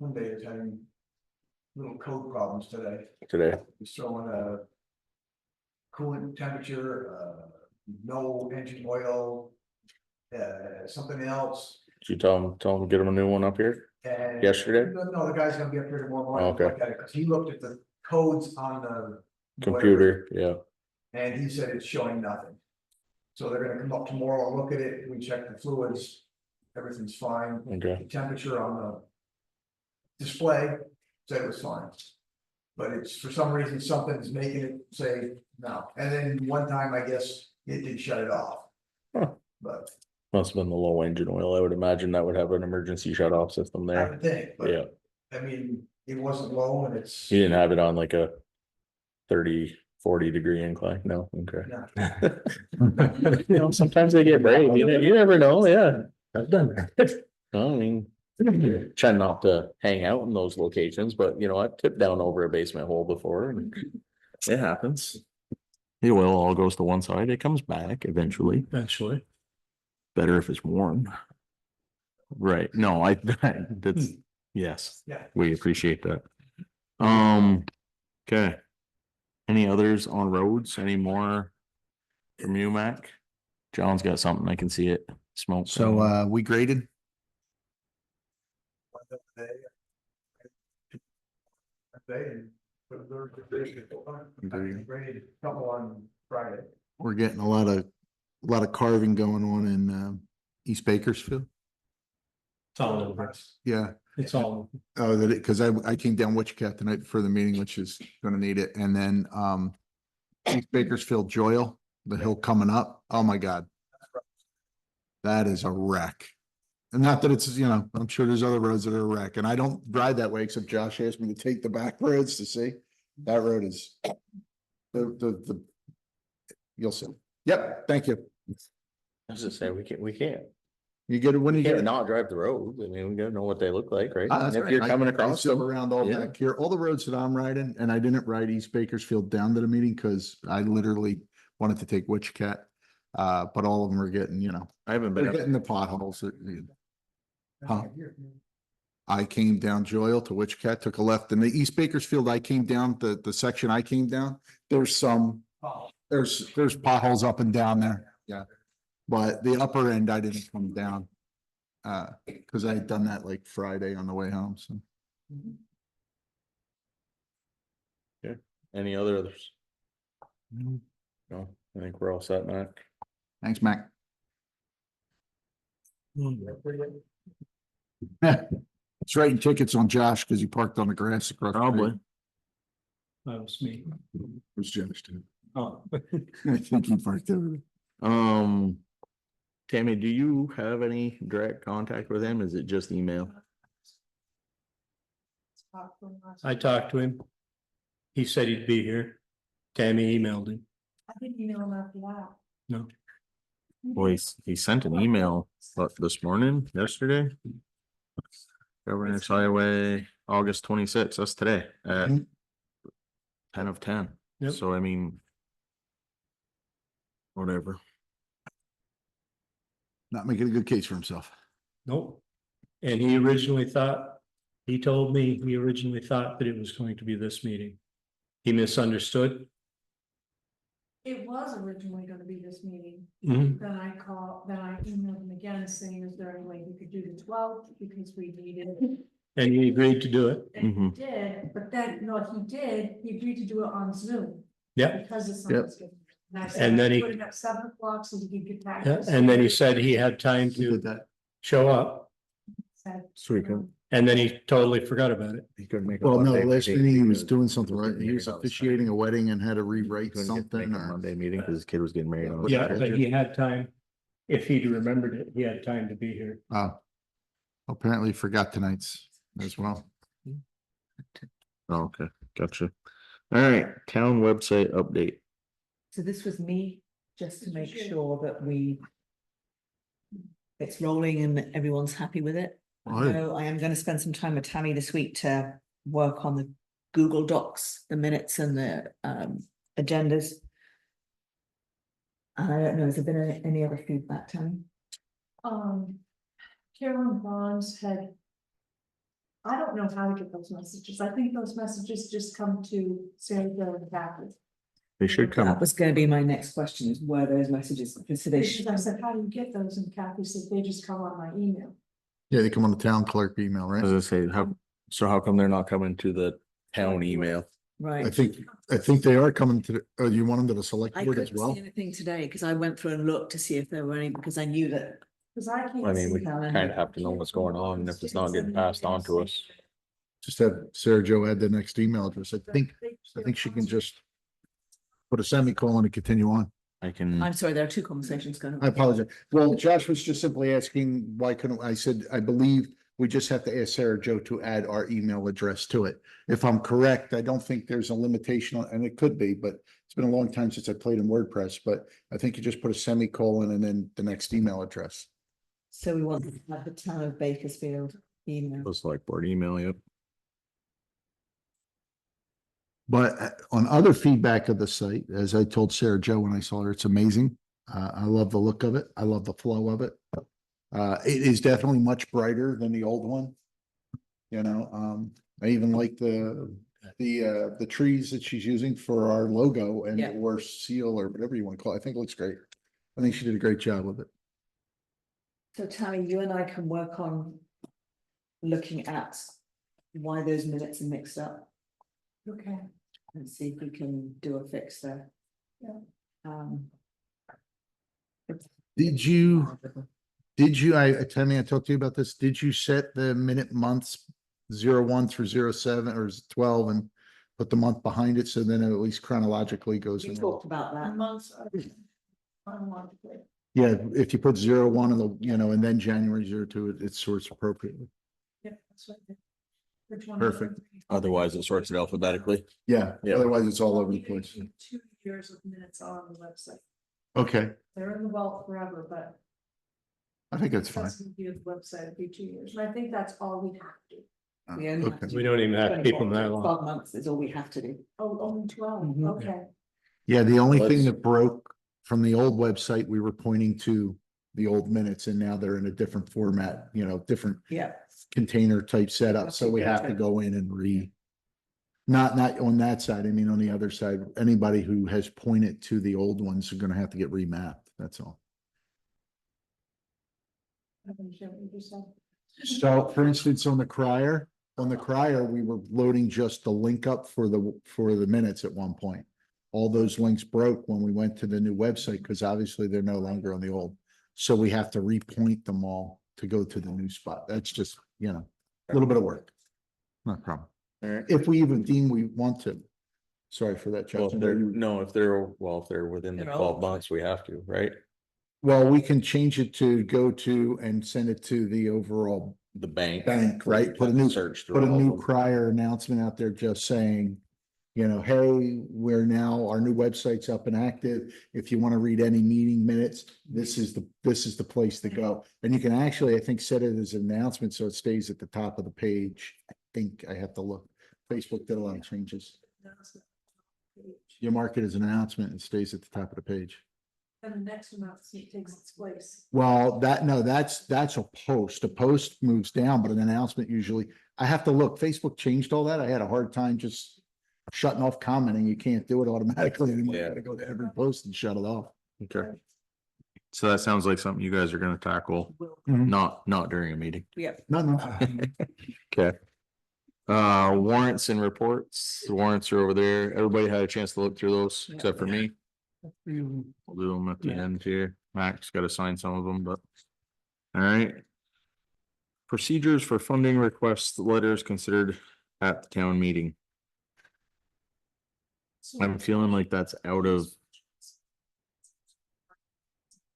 Hyundai is having. Little code problems today. Today. He's throwing a. Coolant temperature, no engine oil. Something else. Did you tell them to get them a new one up here? And. Yesterday? No, the guy's gonna be up here tomorrow morning. Okay. to look at it, 'cause he looked at the codes on the. Computer, yeah. And he said it's showing nothing. So they're gonna come up tomorrow and look at it, we check the fluids, everything's fine, Okay. the temperature on the. Display said it was fine. But it's, for some reason, something's making it say no, and then one time, I guess, it did shut it off. Huh. But Must have been the low engine oil. I would imagine that would have an emergency shut off system I there. would think, Yeah. but, I mean, it wasn't low and it's. You didn't have it on like a 30, 40 degree incline? No, okay. No. You know, sometimes they get brave. You never know, yeah. I've done that. I mean, try not to hang out in those locations, but you know, I've tipped down over a basement hole before and it happens. The oil all goes to one side, it comes back eventually. eventually. Better if it's warm. Right, no, that's, yes, Yeah. we appreciate that. Okay. Any others on roads, any more from you, Mac? John's got something, I can see it, smoke. So, we graded, Graded a couple on Friday. we're getting a lot of carving going on in, East Bakersfield. It's all over. Yeah. It's all, Oh, that it, cause I came down Wichita tonight for the meeting, which is gonna need it, and then, East Bakersfield Joyle, the hill coming up, oh my God. That is a wreck. And not that it's, you know, I'm sure there's other roads that are a wreck, and I don't drive that way, except Josh asked me to take the back roads to see. That road is. The. You'll see. Yep, thank you. I was just saying, we can't, You get it when you we get can't it. not drive the road. I mean, we gotta know what they look like, right? Ah, And that's if right. you're coming I across zip them, around all yeah. back here, all the roads that I'm riding, and I didn't ride East Bakersfield down to the meeting because I literally wanted to take Wichita. But all of them are getting, you know, I haven't been, they're up- getting the potholes. Huh? I came down Joyle to Wichita, took a left, and the East Bakersfield, I came down, the section I came down, there's some, there's potholes up and down there, yeah. But the upper end, I didn't come down. Cause I had done that like Friday on the way home, so. any others? No, I think we're all set, Mac. Thanks, Mac. It's writing tickets on Josh because he parked on the grass across. the street. Probably. that was me. It was Josh too. Oh, I think he parked over there. Tammy, do you have any direct contact with him? Is it just email? I talked to him. He said he'd be here. Tammy emailed him. I didn't email him after that. No. Well, he sent an email, this morning, yesterday? Governor's Highway, August 26th, that's today, at Mhm. 10 of 10. Yep. So I mean. Whatever. Not making a good case for himself. Nope. And he originally thought, he told me he originally thought that it was going to be this meeting. He misunderstood. It was originally gonna be this meeting, Mhm. then I emailed him again saying, is there any way he could do the 12th, because we needed. And he agreed to do it. And he Mhm. did, but then, no, he agreed to do it on Zoom. Yep. Because it's. Yep. And I said, And then he- put it at 7 o'clock so he could get back. Yeah, and then he said he had time He did to that. show up, So he couldn't, and then he totally forgot about it. he couldn't make. a Well, no, Monday last meeting meeting he was because doing something he was right. getting He was married on officiating a wedding and had to Saturday. He rewrite couldn't make something a or. Monday meeting because his kid was getting married on. Yeah, Saturday. but he had time. If he'd remembered it, he had time to be here. Apparently forgot tonight's as well. Oh, okay, gotcha. All right, town website update. So this was me, just to This make was you. sure that it's rolling and everyone's happy with it. Right. So I am gonna spend some time with Tammy this week to work on the Google Docs, the minutes and the agendas. And I don't know, has there been any other feedback, Tammy? Carolyn Bonds had. I don't know how to get those messages. I think those messages just come to Sarah Joe and Kathy. They should That come, was gonna be my next question, is where those messages, so they Because should. I said, how do you get those? And Kathy said, they just come on my email. Yeah, they come on the town clerk email, as right? I say, how come they're not coming to the town email? I Right. think they are coming to, you want them to the select I board as couldn't well? see anything today, because I went through and looked to see if there were any, because I knew that. Because I can't. I mean, we see- kind of have to know what's going on, and if it's not getting passed on to us. Just have Sarah Joe add the next email address. I think she can just put a semicolon and continue on. I can, I'm sorry, there are two conversations going on. I apologize. Well, Josh was just simply asking, why couldn't, I said, I believe we just have to ask Sarah Joe to add our email address to it. If I'm correct, I don't think there's a limitation on, and it could be, but it's been a long time since I played in WordPress, but I think you just put a semicolon and then the next email address. So we want to have the town of Bakersfield email. the select board email, yep. But on other feedback of the site, as I told Sarah Joe when I saw her, it's amazing. I love the look of it. I love the flow of it. It is definitely much brighter than the old one. You know, I even like the trees that she's using for our logo and Yeah. or seal or whatever you want to call it. I think it looks great. I think she did a great job with it. So Tammy, you and I can work on looking at why those minutes are mixed up Okay. and see if we can do a fix there. Yeah. Did Tammy, I talked to you about this. Did you set the minute months 01 through 07 or 12 and put the month behind it? So then it at least chronologically goes We in. talked about that. Months. Chronologically. Yeah, if you put 01 and and then January 02, it sorts appropriately. Yeah, that's what I did. Which one? Perfect. Otherwise, it sorts it alphabetically. Yeah, Yeah. otherwise it's all over the place. 2 years of minutes on the website. Okay, They're in the vault forever, but. I think that's fine. That's gonna be the website, it'll be 2 years, and I think that's all we have to. We only have Okay. to We don't even have to keep them that long. 12 months is all we have to do. Oh, only 12, Mhm. okay. Yeah, the only thing Let's- that broke from the old website, we were pointing to the old minutes and now they're in a different format, different Yeah. container type setup. So we have to go in and not on that side. I mean, on the other side, anybody who has pointed to the old ones are gonna have to get remapped. That's all. I understand what you just said. So for instance, on the crier, we were loading just the link up for the minutes at one point. All those links broke when we went to the new website because obviously they're no longer on the old. So we have to repoint them all to go to the new spot. That's just, a little bit of work. No problem. All right. If we even deem we want to. Sorry for that, Well, if Justin. they're, no, if they're within the They're 12 old. months, we have to, right? Well, we can change it to go to and send it to the overall The bank. bank, right? Put a new Search. put a through all new of them. crier announcement out there just saying, hey, we're now, our new website's up and active. If you want to read any meeting minutes, this is the place to go. And you can actually, I think, set it as an announcement so it stays at the top of the page. I think I have to look. Facebook did a lot of changes. You mark it as an announcement, it stays at the top of the page. And the next announcement takes its place. Well, that's a post. A post moves down, but an announcement usually, I have to look. Facebook changed all that. I had a hard time just shutting off commenting. You can't do it automatically anymore. You Yeah. gotta go to every post and shut it off. Okay. So that sounds like something you guys are gonna tackle, not during a meeting. Yep. No. Okay. Warrants and reports. The warrants are over there. Everybody had a chance to look through those, Yeah. except for me. We'll do them at the Yeah. end here. Max got to sign some of them, but. All right. Procedures for funding requests, letters considered at the town meeting. I'm feeling like that's out of.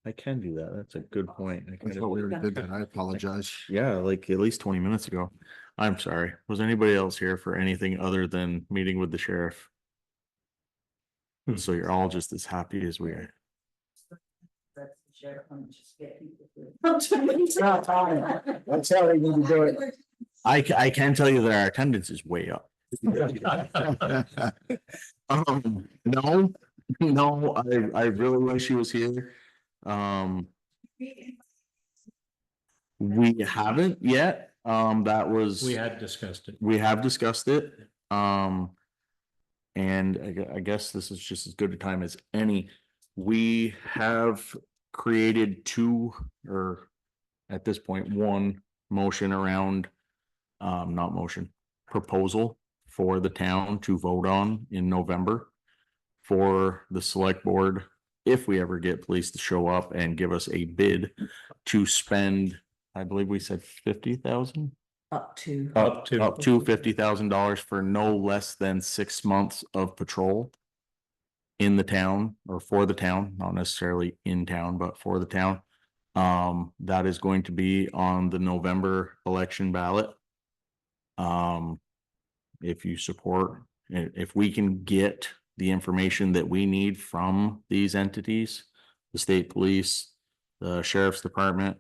I can do that. That's a good point. I I kind thought of- we already did that. I apologize. Yeah, like at least 20 minutes ago. I'm sorry. Was anybody else here for anything other than meeting with the sheriff? So you're all just as happy as we are. That's how we need to do it. I can tell you that our attendance is way up. No, I really wish he was here. We haven't yet. That was. We had discussed it. We have discussed it. And I guess this is just as good a time as any. We have created two, or at this point, one motion around, not motion, proposal for the town to vote on in November for the select board, if we ever get police to show up and give us a bid to spend, I believe we said 50,000. Up to. Up to. $50,000 for no less than 6 months of patrol in the town, or for the town, not necessarily in town, but for the town. That is going to be on the November election ballot. If you support, if we can get the information that we need from these entities, the state police, the sheriff's department.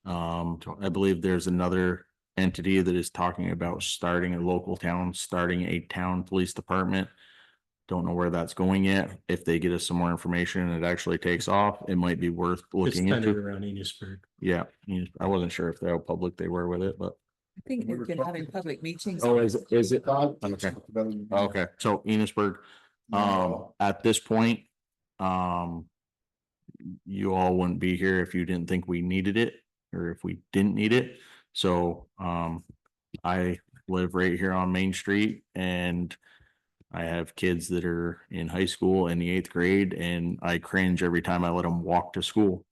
I believe there's another entity that is talking about starting a local town, starting a town police department. Don't know where that's going yet. If they get us some more information and it actually takes off, it might be worth It's looking centered into. around Enosburg. Yeah, I wasn't sure if how public they were with it, but. I think they've been having public meetings. Oh, is it? Okay. Okay, so Enosburg, at this point, you all wouldn't be here if you didn't think we needed it, or if we didn't need it. So, I live right here on Main Street, and I have kids that are in high school in the 8th grade, and I cringe every time I let them walk to school.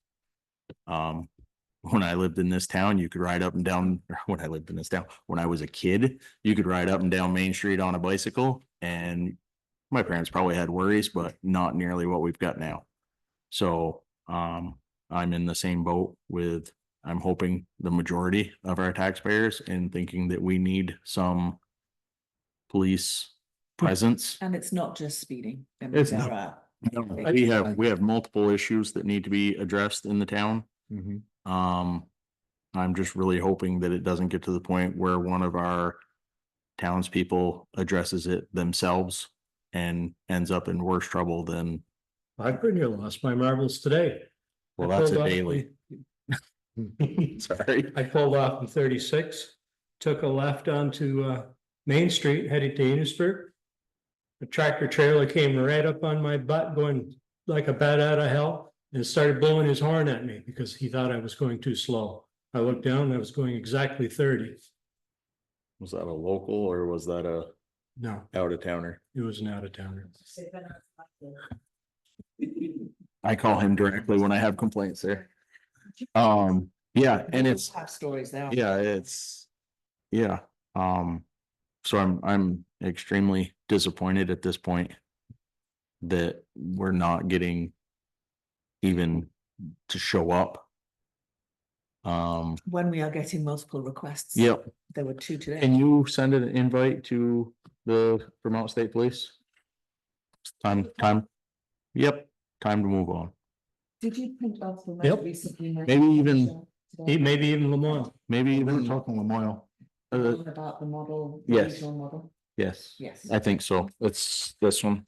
When I lived in this town, you could ride up and down, or when I lived in this town, when I was a kid, you could ride up and down Main Street on a bicycle, and my parents probably had worries, but not nearly what we've got now. So, I'm in the same boat with, I'm hoping the majority of our taxpayers, and thinking that we need some police presence. And it's not just speeding. I mean, It's there not. are- We have multiple issues that need to be addressed in the town. I'm just really hoping that it doesn't get to the point where one of our townspeople addresses it themselves and ends up in worse trouble than, I pretty near lost my marbles today. well, I that's a pulled off daily. Sorry. I pulled off in 36, took a left onto Main Street headed to Enosburg. A tractor trailer came right up on my butt going like a bat out of hell and started blowing his horn at me because he thought I was going too slow. I looked down and I was going exactly 30. Was that a local or was that a No, out of towner? it was an out of towner. I call him directly when I have complaints there. Yeah, and it's, Have stories there. yeah. So I'm extremely disappointed at this point that we're not getting even to show up. When we are getting multiple requests. Yep. There were 2 today. Can you send an invite to the Vermont State Police? Yep, time to move on. Did you print off the most Yep. recently? Maybe even- Maybe even Lemoyle. Maybe We were even, talking Lamoille. About the model, the Yes. regional model? yes, Yes. I think so. It's this one.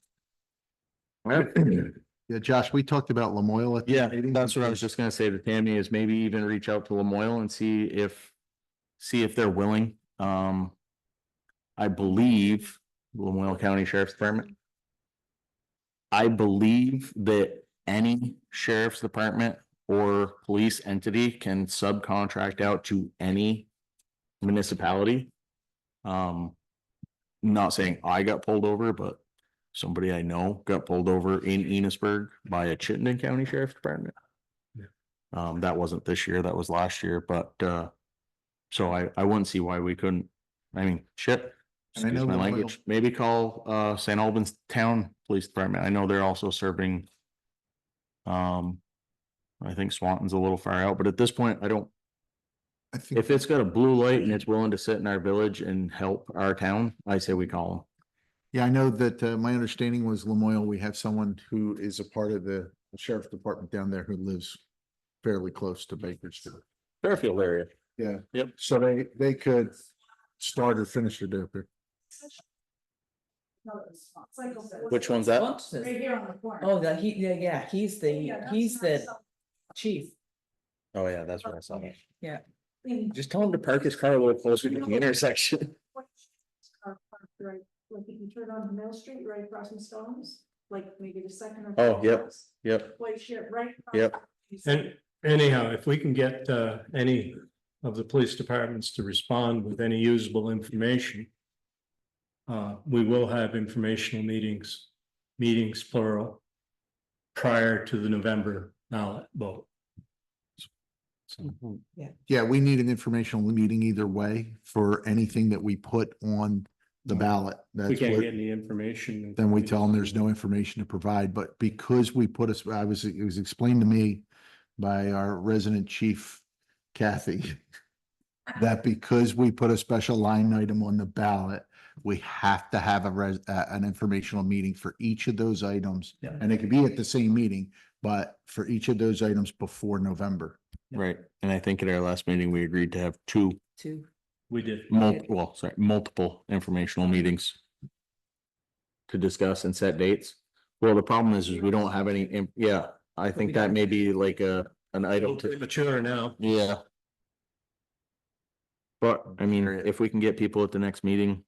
Yeah, Josh, we talked about Lamoille at the Yeah, meeting. that's what I was just gonna say to Tammy is maybe even reach out to Lamoille and see if they're willing. I believe Lamoille County Sheriff's Department. I believe that any sheriff's department or police entity can subcontract out to any municipality. Not saying I got pulled over, but somebody I know got pulled over in Enosburg by a Chittenden County Sheriff's Department. That wasn't this year, that was last year, but, so I wouldn't see why we couldn't, I mean, shit. And I Excuse know my Lamoille- language, maybe call, St. Albans Town Police Department, I know they're also serving. I think Swanton's a little far out, but at this point, I don't, I think, if it's got a blue light and it's willing to sit in our village and help our town, I say we call them. yeah, I know that, my understanding was Lamoille, we have someone who is a part of the sheriff's department down there who lives fairly close to Bakersfield. Fairfield area. Yeah. Yep. So they could start or finish it up there. Which one's that? Right here on the corner. Oh, yeah, he's the chief. Oh, yeah, that's what I saw. Yeah. Just tell him to park his car a little closer to the intersection. Right, like if you turn on Mill Street, right across from Stones, like maybe the second or. Oh, third yep. house, Yep, White shirt, right. across Yep. from- And anyhow, if we can get any of the police departments to respond with any usable information. We will have informational meetings plural. Prior to the November ballot vote. So, Yeah, we need an informational meeting either way for anything that we put on the ballot. we That's can't what, get any information. then we tell them there's no information to provide, but because we put us, it was explained to me by our resident chief, Kathy, that because we put a special line item on the ballot, we have to have an informational meeting for each of those items. Yeah. And it could be at the same meeting, but for each of those items before November. right. And I think at our last meeting, we agreed to have two We did. multiple informational meetings to discuss and set dates. Well, the problem is we don't have any, yeah, I think that may be like an item to, Mature now. yeah. But I mean, if we can get people at the next meeting.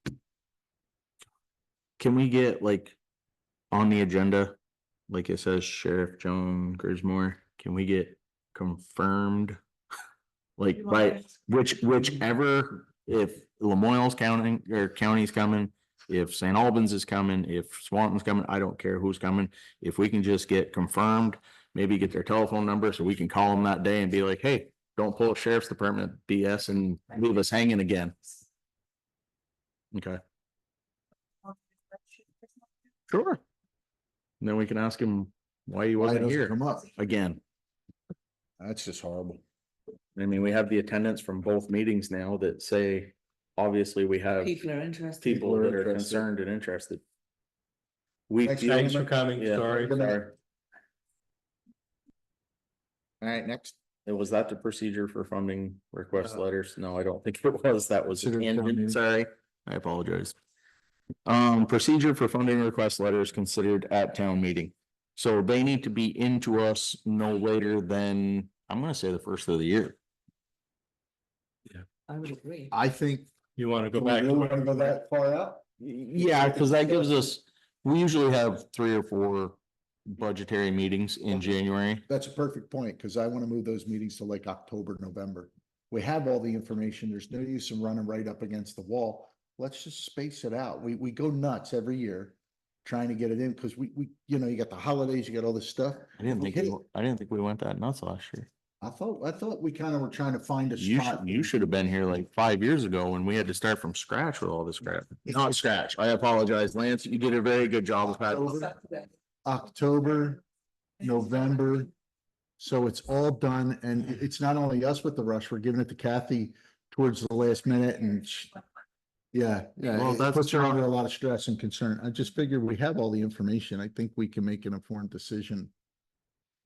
Can we get like on the agenda, like it says Sheriff Joan Grismore, can we get confirmed? Like You by want whichever, if Lamoille's counting or county's coming, if St. Albans is coming, if Swanton's coming, I don't care who's coming. If we can just get confirmed, maybe get their telephone number so we can call them that day and be like, hey, don't pull a sheriff's department BS and leave us hanging again. Okay, sure. And then we can ask him why he Why wasn't doesn't here come up? again. That's just horrible. I mean, we have the attendance from both meetings now that say, obviously, we have People are interested. people that are interested. concerned and interested. We Thanks, feel, Thanks for coming, yeah, sorry. sorry. All right, next. Was that the procedure for funding request letters? No, I don't think it was. That was a Consider town tangent. meeting. Sorry, I apologize. Procedure for funding request letters considered at town meeting. So they need to be into us no later than, I'm gonna say the first of the year. I would agree. I think. You want to go Do we back? really want to go that far out? Yeah, because that gives us, we usually have 3 or 4 budgetary meetings in January. That's a perfect point, because I want to move those meetings to like October, November. We have all the information. There's no use in running right up against the wall. Let's just space it out. We go nuts every year trying to get it in, because we, you got the holidays, you got all this stuff. I didn't think, Hit it. I didn't think we went that nuts last year. I thought we kind of were trying to find a spot. You should have been here like 5 years ago when we had to start from scratch with all this crap. Not scratch. I apologize, Lance. You did a very good job with that. October, November. So it's all done, and it's not only us with the rush, we're giving it to Kathy towards the last minute, and Yeah, yeah, Well, it that's puts her not- under a lot of stress and concern. I just figured we have all the information. I think we can make an informed decision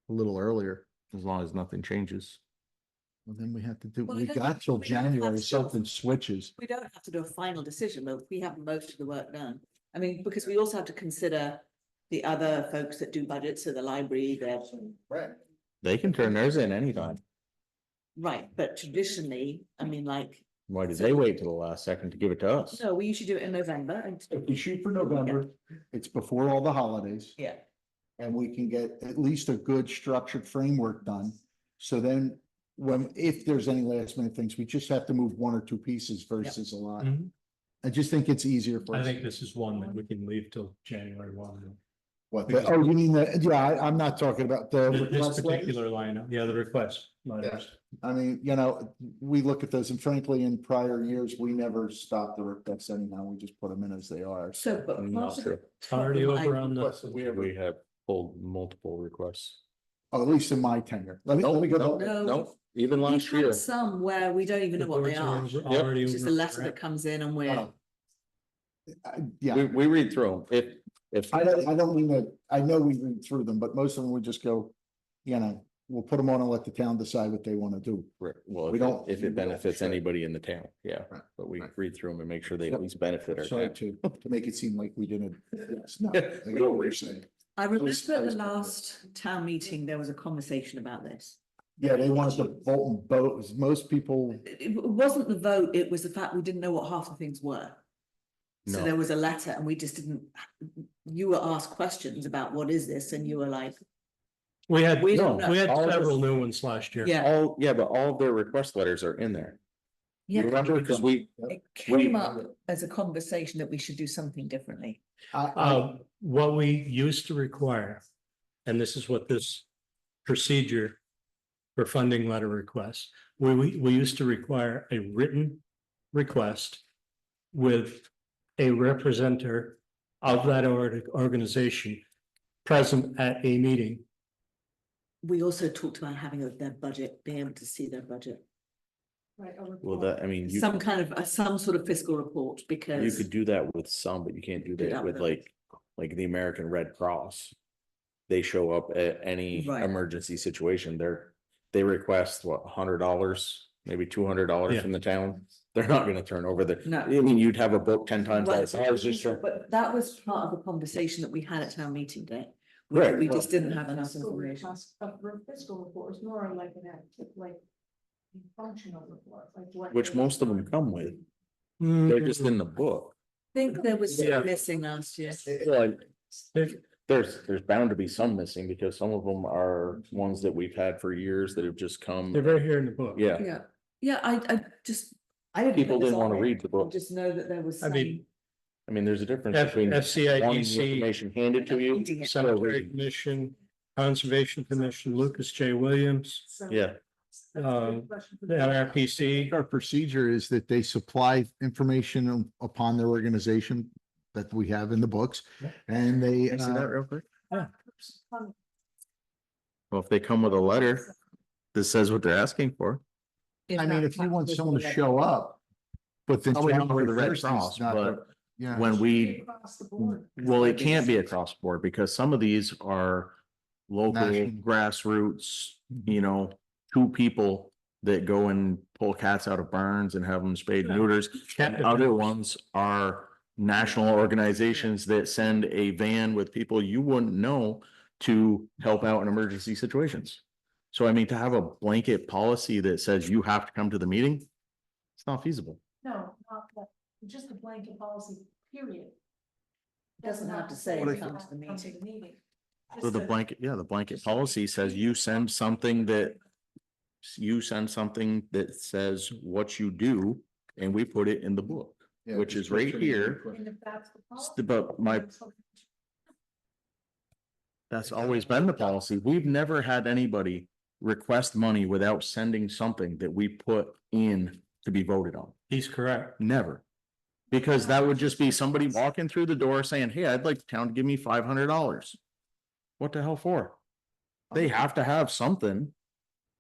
a little earlier. As long as nothing changes. Well, then we have to do, Well, we I don't got till think we have January, to. something switches. We don't have to do a final decision, but we have most of the work done. I mean, because we also have to consider the other folks that do budgets, so the library, Right. They can turn theirs in anytime. right, but traditionally, I mean, like, Why did they wait till the last second to give it to us? no, we usually do it in November and, If we shoot for November, it's before all the holidays. yeah. And we can get at least a good structured framework done. So then if there's any last minute things, we just have to move one or two pieces versus a lot. Mhm. I just think it's easier for I us. think this is one that we can leave till January 1. Oh, you mean I'm not talking about the. This request letters. particular line, yeah, the request letters. I mean, we look at those and frankly, in prior years, we never stopped the requests anyhow. We just put them in as they are. So, but Mm, part of sure. the It's already problem over I- on the, We have pulled multiple requests. Oh, at least in my tenure. Let me go. No. Even We've last year. had some where we don't even know what they are. Already. It's just a letter that comes in and we're, Yeah, We read through them. If. I don't mean that, I know we read through them, but most of them we just go, we'll put them on and let the town decide what they want to do. Right, well, We don't- if it benefits anybody in the town, yeah, Right, but we right. read through them and make sure they Yep. at least benefit our Sorry town. to make it seem like we didn't. Yes, no, Yeah. I know what you're saying. I remember was- at I the was- last town meeting, there was a conversation about this. Yeah, they wanted to vote and vote. Most people, It wasn't the vote, it was the fact we didn't know what half the things were. So No. there was a letter and we just didn't, you were asked questions about what is this and you were like, We had, We don't know. we had All of several this- new ones last year. yeah. But all of their request letters are in there. You Yeah, remember, because it came up as a conversation that we should do something differently. What we used to require, and this is what this procedure for funding letter requests, we used to require a written request with a representative of that organization present at a meeting. We also talked about having their budget, being able to see their budget, Right. well, that, I mean, some kind of, some sort of fiscal report, you because. could do that with some, but you can't do Do that that with with like the American Red Cross. They show up at any Right. emergency situation, they request what, $100, maybe $200 Yeah. from the town. They're not gonna turn over the, No. I mean, you'd have a book 10 times Right, that size just for. but that was part of the conversation that we had at town meeting day. Right. We just didn't have enough Fiscal information. request, a fiscal report is more like an active, like. Functional report, like what. Which most of them come with. They're just in the book. I think there was some Yeah. missing last year. Well, there's bound to be some missing because some of them are ones that we've had for years that have just come. They're right here in the book. Yeah, Yeah, yeah, I just, I didn't. people put this didn't on want to there. read the I book. just know that there was I some. mean, I mean, there's a difference between wanting the FCIDC, information handed to you. Reading it. Cemetery Commission, Conservation Commission, Lucas J. Williams, So- Yeah, the NRPC. our procedure is that they supply information upon their organization that we have in the books. And they, Can I see that real quick? Yeah. Well, if they come with a letter that says what they're asking for. I mean, if you want someone to show up, but then. Oh, we don't know the Red Cross, but Yeah. when we, Across the board. well, it can't be across the board because some of these are local National. grassroots, two people that go and pull cats out of barns and have them spayed and neuters. And other ones are national organizations that send a van with people you wouldn't know to help out in emergency situations. So I mean, to have a blanket policy that says you have to come to the meeting, it's not feasible. No, not that, just a blanket policy, period. Doesn't have to say you come have to the meeting. So the blanket, yeah, the blanket policy says you send something that says what you do, and we put it in the book, Yeah, which is right here. And if that's the policy. But that's always been the policy. We've never had anybody request money without sending something that we put in to be voted on. He's correct. Never. Because that would just be somebody walking through the door saying, hey, I'd like the town to give me $500. What the hell for? They have to have something.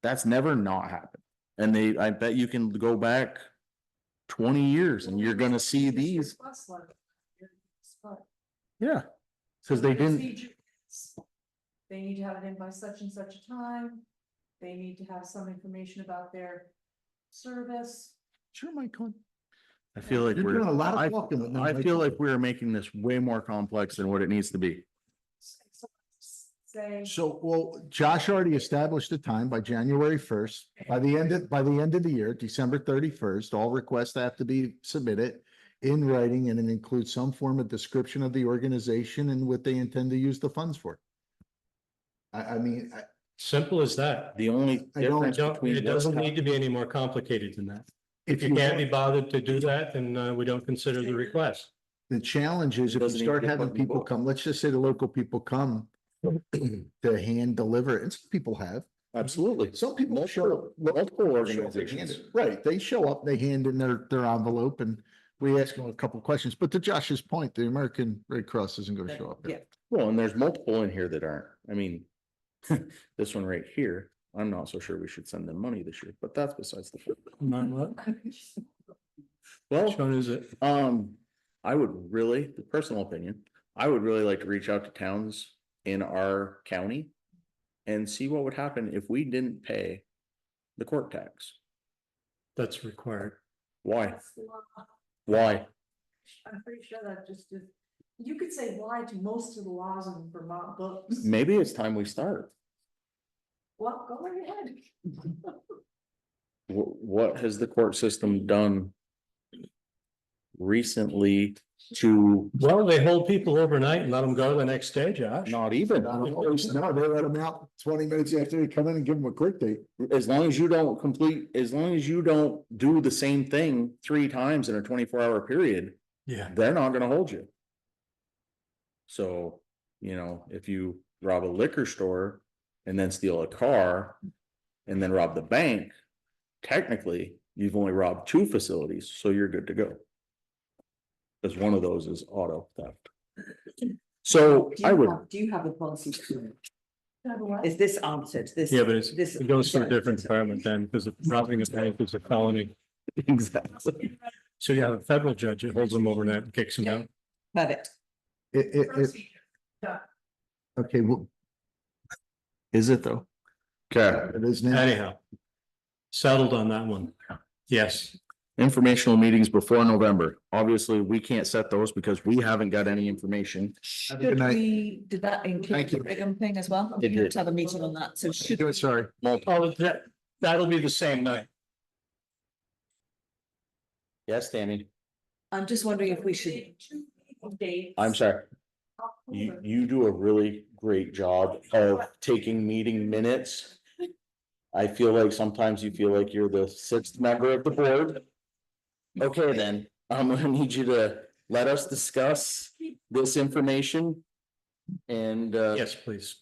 That's never not happened. And I bet you can go back 20 years and you're gonna see It's these. request letter. But Yeah. Cause they didn't, procedure is, they need to have it in by such and such a time. They need to have some information about their service. Sure, Mike, come on. I feel like You're doing a lot I of talking. with no I mic. feel like we're making this way more complex than what it needs to be. Say, So, well, Josh already established the time by January first. By the end of the year, December 31st, all requests have to be submitted in writing, and it includes some form of description of the organization and what they intend to use the funds for. I mean, Simple as that. The only I don't- difference between It doesn't need to be any more complicated than that. if If you can't be bothered to do that, then we don't consider the request. the challenge is if you Doesn't need to start get having put in the people book. come, let's just say the local people come to hand deliver, it, and some people have. Absolutely. Some people show up. Multiple show up and hand organizations. it. Right, they show up, they hand in their envelope and we ask them a couple questions, but to Josh's point, the American Red Cross isn't gonna show up Yeah, there. Well, and there's multiple in here that aren't. I mean, this one right here, I'm not so sure we should send them money this year, but that's besides the point. Not what? Well, Which one is it? I would really, the personal opinion, I would really like to reach out to towns in our county and see what would happen if we didn't pay the court tax. That's required. Why? that's the law. Why? I'm pretty sure that just is, you could say why to most of the laws in Vermont books. Maybe it's time we start. Well, go right ahead. What has the court system done recently to Well, they hold people overnight and let them go the next day, Josh. not even, No, they let them out 20 minutes after they come in and give them a quick date. as long as you don't complete, as long as you don't do the same thing 3 times in a 24-hour period, Yeah. they're not gonna hold you. So, you know, if you rob a liquor store and then steal a car and then rob the bank, technically, you've only robbed 2 facilities, so you're good to go. Because one of those is auto theft. So I would, do you have the policy? Have a what? Is this answered? This? Yeah, but this- it goes to a different department then, because robbing a bank is a felony. exactly. So you have a federal judge that holds them overnight and kicks them out. Perfect. Yeah. Okay, well, Is it though? Okay, it is now. Anyhow. Settled on that one. Yes. informational meetings before November. Obviously, we can't set those because we haven't got any information. Have a good Should night. did that include Thank the you. Brigham thing as well? It We have did. to have a meeting on that, so should, Do it, sorry. Oh, that'll be the same night. Yes, Tammy, I'm just wondering if we should, Dates. I'm sorry. You do a really great job of taking meeting minutes. I feel like sometimes you feel like you're the 6th member of the board. Okay, then, I'm gonna need you to let us discuss this information. And Yes, please.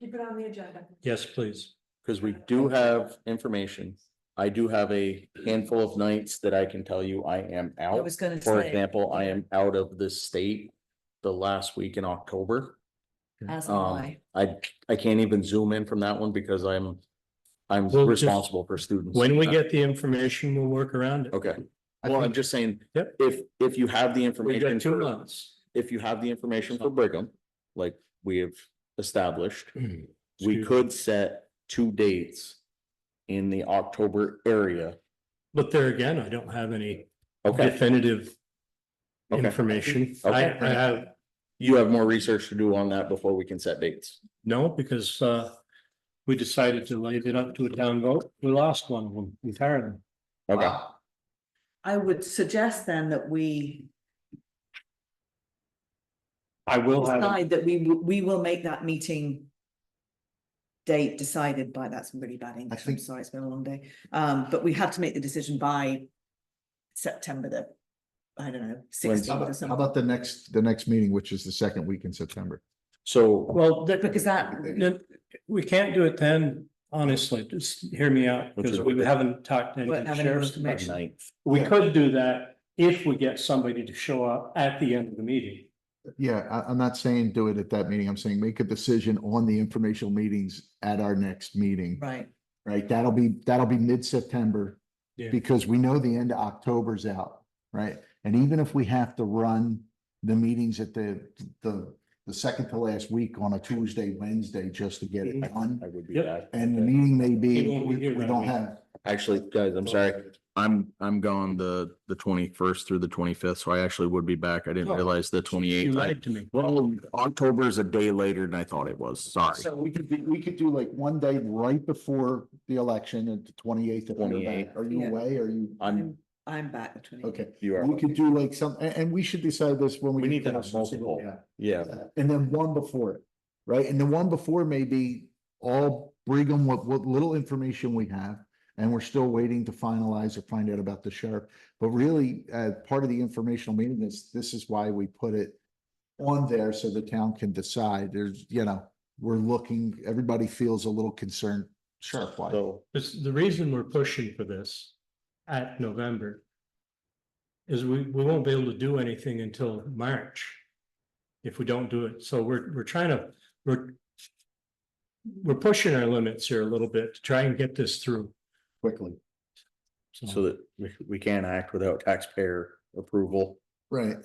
Keep it on the agenda. Yes, please. because we do have information. I do have a handful of nights that I can tell you I am I out. was gonna For say, example, I am out of the state the last week in October. as am Um, I. I can't even zoom in from that one because I'm Well, just- responsible for students. When we get the information, we'll work around it. Okay, I well, I'm think- just saying, Yep. if you have the We information, got 2 for- months. if you have the information for Brigham, like we have established, we Excuse could set 2 dates in the October area. But there again, I don't have any Okay, definitive Okay. information. Okay. I have, you have more research to do on that before we can set dates. no, because we decided to leave it up to a town vote. We lost one of them entirely. Okay, I would suggest then that we I will have, decide that we will make that meeting date decided by, that's really bad English, I'm think- sorry, it's been a long day. But we have to make the decision by September I don't know, 16th or How something. about the next meeting, which is the second week in September? so well, Because that, we can't do it then, honestly, just hear me out, because we haven't talked to Won't any have any sheriffs. more information. ninth. We could do that if we get somebody to show up at the end of the meeting. Yeah, I'm not saying do it at that meeting. I'm saying make a decision on the informational meetings at our next meeting, right, right? That'll be mid-September. Yeah. Because we know the end of October's out, right? And even if we have to run the meetings at the second to last week on a Tuesday, Wednesday, just to get it done. I would be Yep. back. And the meeting may be, He won't be we here that don't week. have, Actually, guys, I'm sorry. I'm gone the 21st through the 25th, so I actually would be back. I didn't Oh, realize the You 28th. lied to me. Well, October is a day later than I thought it was. Sorry. so we could do like one day right before the election at the 28th. 28th. Are you Yeah. away? Are you? I'm back the 28th. Okay, You are. we could do like some, and we should decide this when we. We get need to have closer, so multiple. yeah. Yeah. And then one before it, right? And the one before may be all Brigham, what little information we have. And we're still waiting to finalize or find out about the sheriff. But really, part of the informational meeting is, this is why we put it on there so the town can decide. There's, we're looking, everybody feels a little concerned sheriff wise. So, It's the reason we're pushing for this at November. Is we won't be able to do anything until March. If we don't do it, so we're trying to, we're pushing our limits here a little bit to try and get this through. Quickly, so that we can't act without taxpayer approval, right?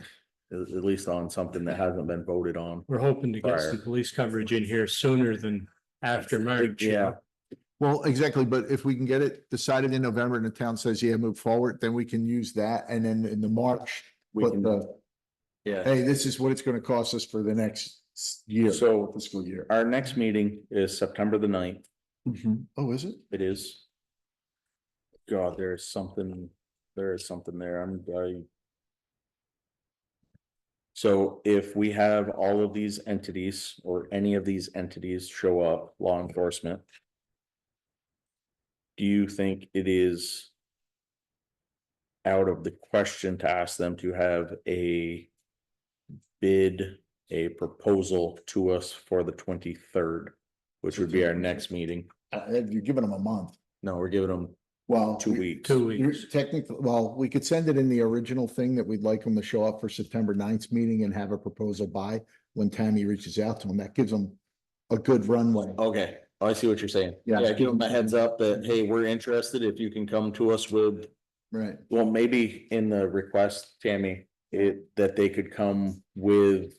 at least on something that hasn't been voted on. We're hoping to get some Prior. police coverage in here sooner than after March. you Yeah. know? Well, exactly, but if we can get it decided in November and the town says, yeah, move forward, then we can use that. And then in the March, We put can- the, Yeah. hey, this is what it's gonna cost us for the next year. So Fiscal year. our next meeting is September the 9th. Oh, is it? It is. God, there is something there. So if we have all of these entities or any of these entities show up, law enforcement. Do you think it is out of the question to ask them to have a proposal to us for the 23rd, which would be our next meeting? You're giving them a month. No, we're giving them Well. 2 weeks. 2 You're weeks. technically, well, we could send it in the original thing that we'd like them to show up for September 9th meeting and have a proposal by when Tammy reaches out to them. That gives them a good runway. Okay, I see what you're saying. Yeah. Yeah, give them a heads up that, hey, we're interested, if you can come to us with, Right. well, maybe in the request, Tammy, that they could come with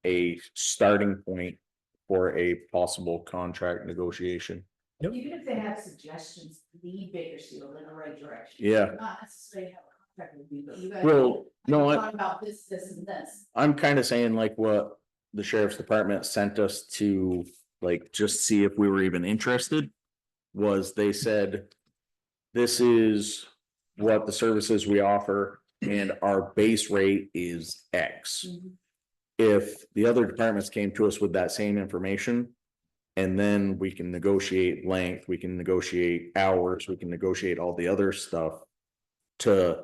a starting point for a possible contract negotiation. Even if they have suggestions, lead Bakersfield in the right direction. Yeah. Not necessarily have a contract with you, but you guys. Well, no, Talk about this, this and this. I'm kind of saying like what the sheriff's department sent us to, like, just see if we were even interested. Was they said, this is what the services we offer and our base rate is X. If the other departments came to us with that same information. And then we can negotiate length, we can negotiate hours, we can negotiate all the other stuff. To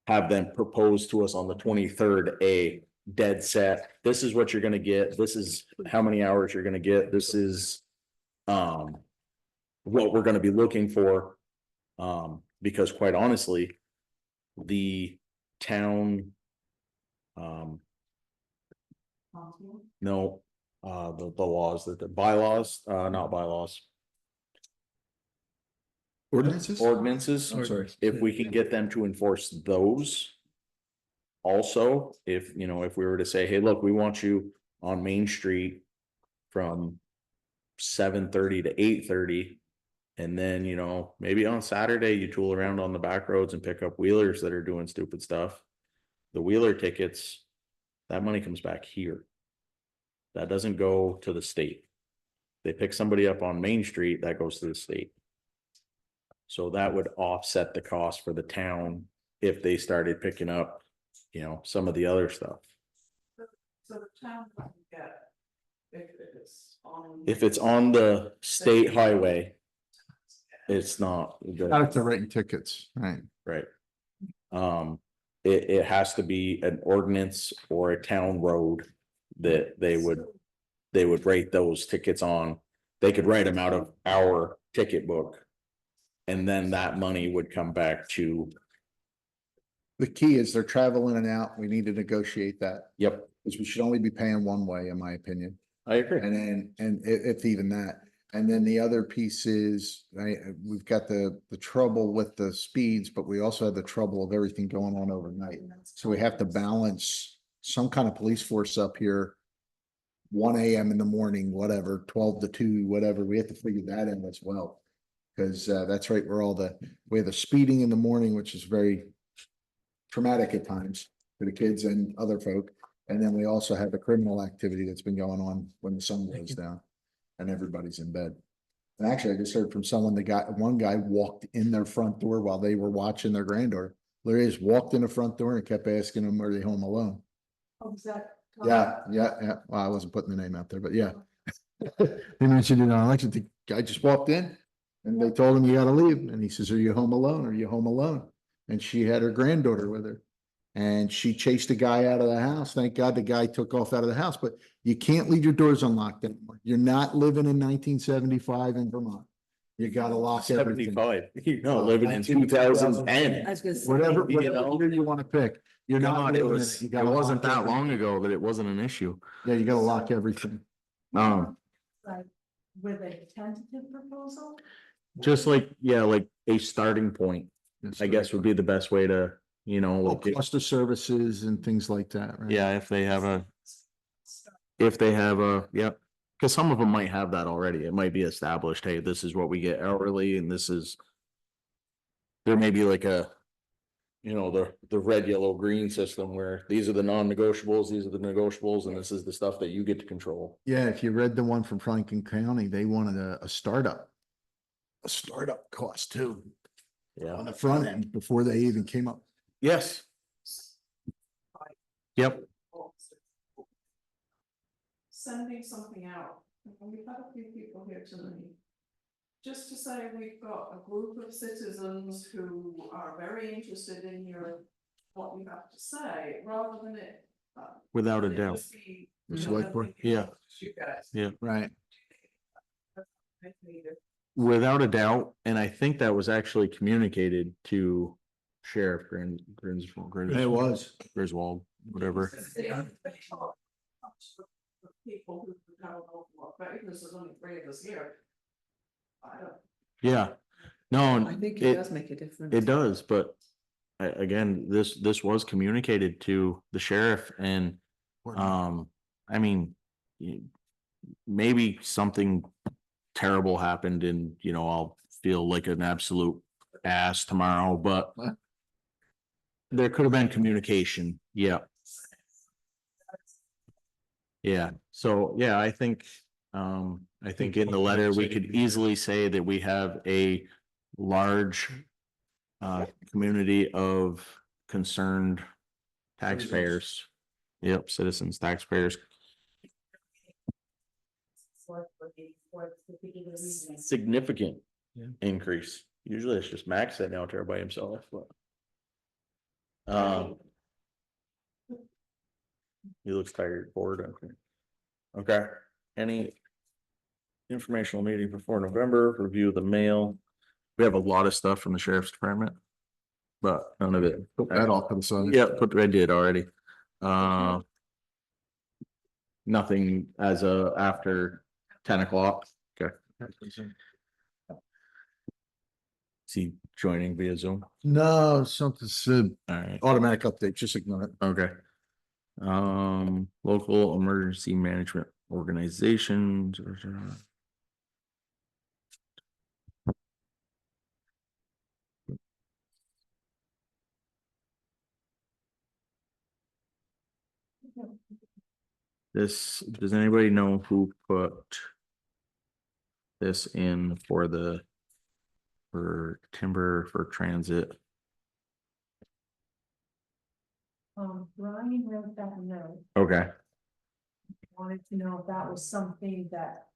have them propose to us on the 23rd, a dead set, this is what you're gonna get, this is how many hours you're gonna get, this is. What we're gonna be looking for. Because quite honestly. The town. No, the laws, the bylaws, not bylaws. Ordinances? Ordinances, I'm sorry. if we can get them to enforce those. Also, if we were to say, hey, look, we want you on Main Street from 7:30 to 8:30. And then, maybe on Saturday you tool around on the back roads and pick up wheelers that are doing stupid stuff. The wheeler tickets, that money comes back here. That doesn't go to the state. They pick somebody up on Main Street, that goes to the state. So that would offset the cost for the town if they started picking up, some of the other stuff. So the town doesn't get, if it's on. If it's on the state highway, it's not. Out to writing tickets, right? Right. It has to be an ordinance or a town road that they would rate those tickets on. They could write them out of our ticket book. And then that money would come back to, The key is they're traveling in and out. We need to negotiate that, yep, because we should only be paying one way, in my opinion. I agree. And then, if even that, And then the other piece is, we've got the trouble with the speeds, but we also have the trouble of everything going on overnight. So we have to balance some kind of police force up here. 1 a.m. in the morning, whatever, 12 to 2, whatever, we have to figure that in as well. Cause that's right where we have the speeding in the morning, which is very traumatic at times for the kids and other folk. And then we also have the criminal activity that's been going on when the sun goes down and everybody's in bed. And actually, I just heard from someone, one guy walked in their front door while they were watching their granddaughter. Literally just walked in the front door and kept asking them, are they home alone? Oh, is that? Yeah. Well, I wasn't putting the name out there, but yeah. They mentioned it on election. The guy just walked in and they told him you gotta leave. And he says, are you home alone? Are you home alone? And she had her granddaughter with her. And she chased the guy out of the house. Thank God the guy took off out of the house, but you can't leave your doors unlocked anymore. You're not living in 1975 in Vermont. You gotta lock everything. 75, you're not living in 2010. I was gonna say. Whatever You know? year you wanna pick. You're not God, it living in was, You it gotta wasn't lock that everything. long ago that it wasn't an issue. Yeah, you gotta lock everything. Like, with a tentative proposal? Just like, yeah, like a starting point, I guess would be the best way to, you know, Oh, like, if- cost of services and things like that, right? yeah, if they have a, yep. Cause some of them might have that already. It might be established, hey, this is what we get hourly and this is. There may be like a, you know, the red, yellow, green system where these are the non-negotiables, these are the negotiables, and this is the stuff that you get to control. Yeah, if you read the one from Franklin County, they wanted a startup. A startup cost too, Yeah. on the front end before they even came up. Yes. Yep. Sending something out, and we've had a few people here tonight. Just to say, we've got a group of citizens who are very interested in what you have to say, rather than it. Without a than it doubt. just be, The you know, select board? thinking, Yeah. You guys. Yeah. Right. Without a doubt, and I think that was actually communicated to Sheriff was. Griswold, whatever. People who have an awful lot, but because there's only 3 of us here. I don't. Yeah, no, I think it- it does make a difference. it does, but again, this was communicated to the sheriff and, I mean, maybe something terrible happened and, you know, I'll feel like an absolute ass tomorrow, but there could have been communication. Yeah. Yeah, so, yeah, I think in the letter, we could easily say that we have a large community of concerned taxpayers. Yep, citizens, taxpayers, significant increase. Usually it's just Max sitting out there by himself, but. He looks tired, bored, I think. Okay, any informational meeting before November, review of the mail. We have a lot of stuff from the sheriff's department. But none of it. Put that off to the side. Yeah, I did already. Nothing as after 10 o'clock. Okay. Is he joining via Zoom? No, something's All right, automatic update, just ignore it. okay. Local emergency management organizations. Does anybody know who put this in for timber for transit? Brian wrote that note, Okay, wanted to know if that was something that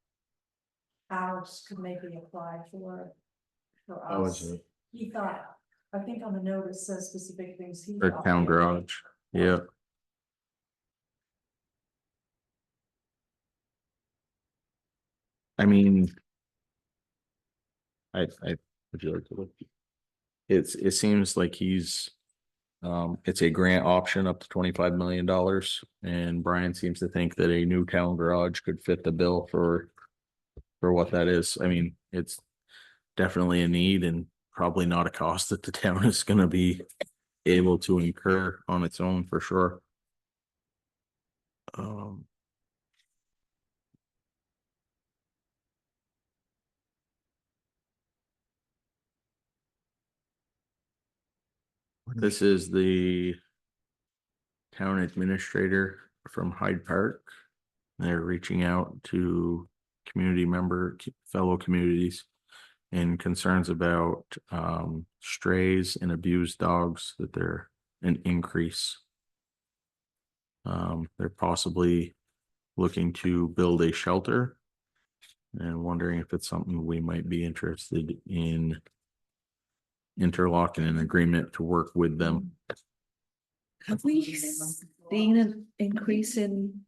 Alex could maybe apply for Oh, us. is it? He thought, I think on the note it says specific things. He or thought town maybe- garage, yeah. I mean. Would you like to look? It seems like it's a grant option up to $25 million. And Brian seems to think that a new town garage could fit the bill for for what that is. I mean, it's definitely a need and probably not a cost that the town is gonna be able to incur on its own for sure. Um, this is the town administrator from Hyde Park. They're reaching out to fellow communities and concerns about strays and abused dogs, that they're an increase. They're possibly looking to build a shelter and wondering if it's something we might be interested in interlocking an agreement to work with them. Have we seen an increase in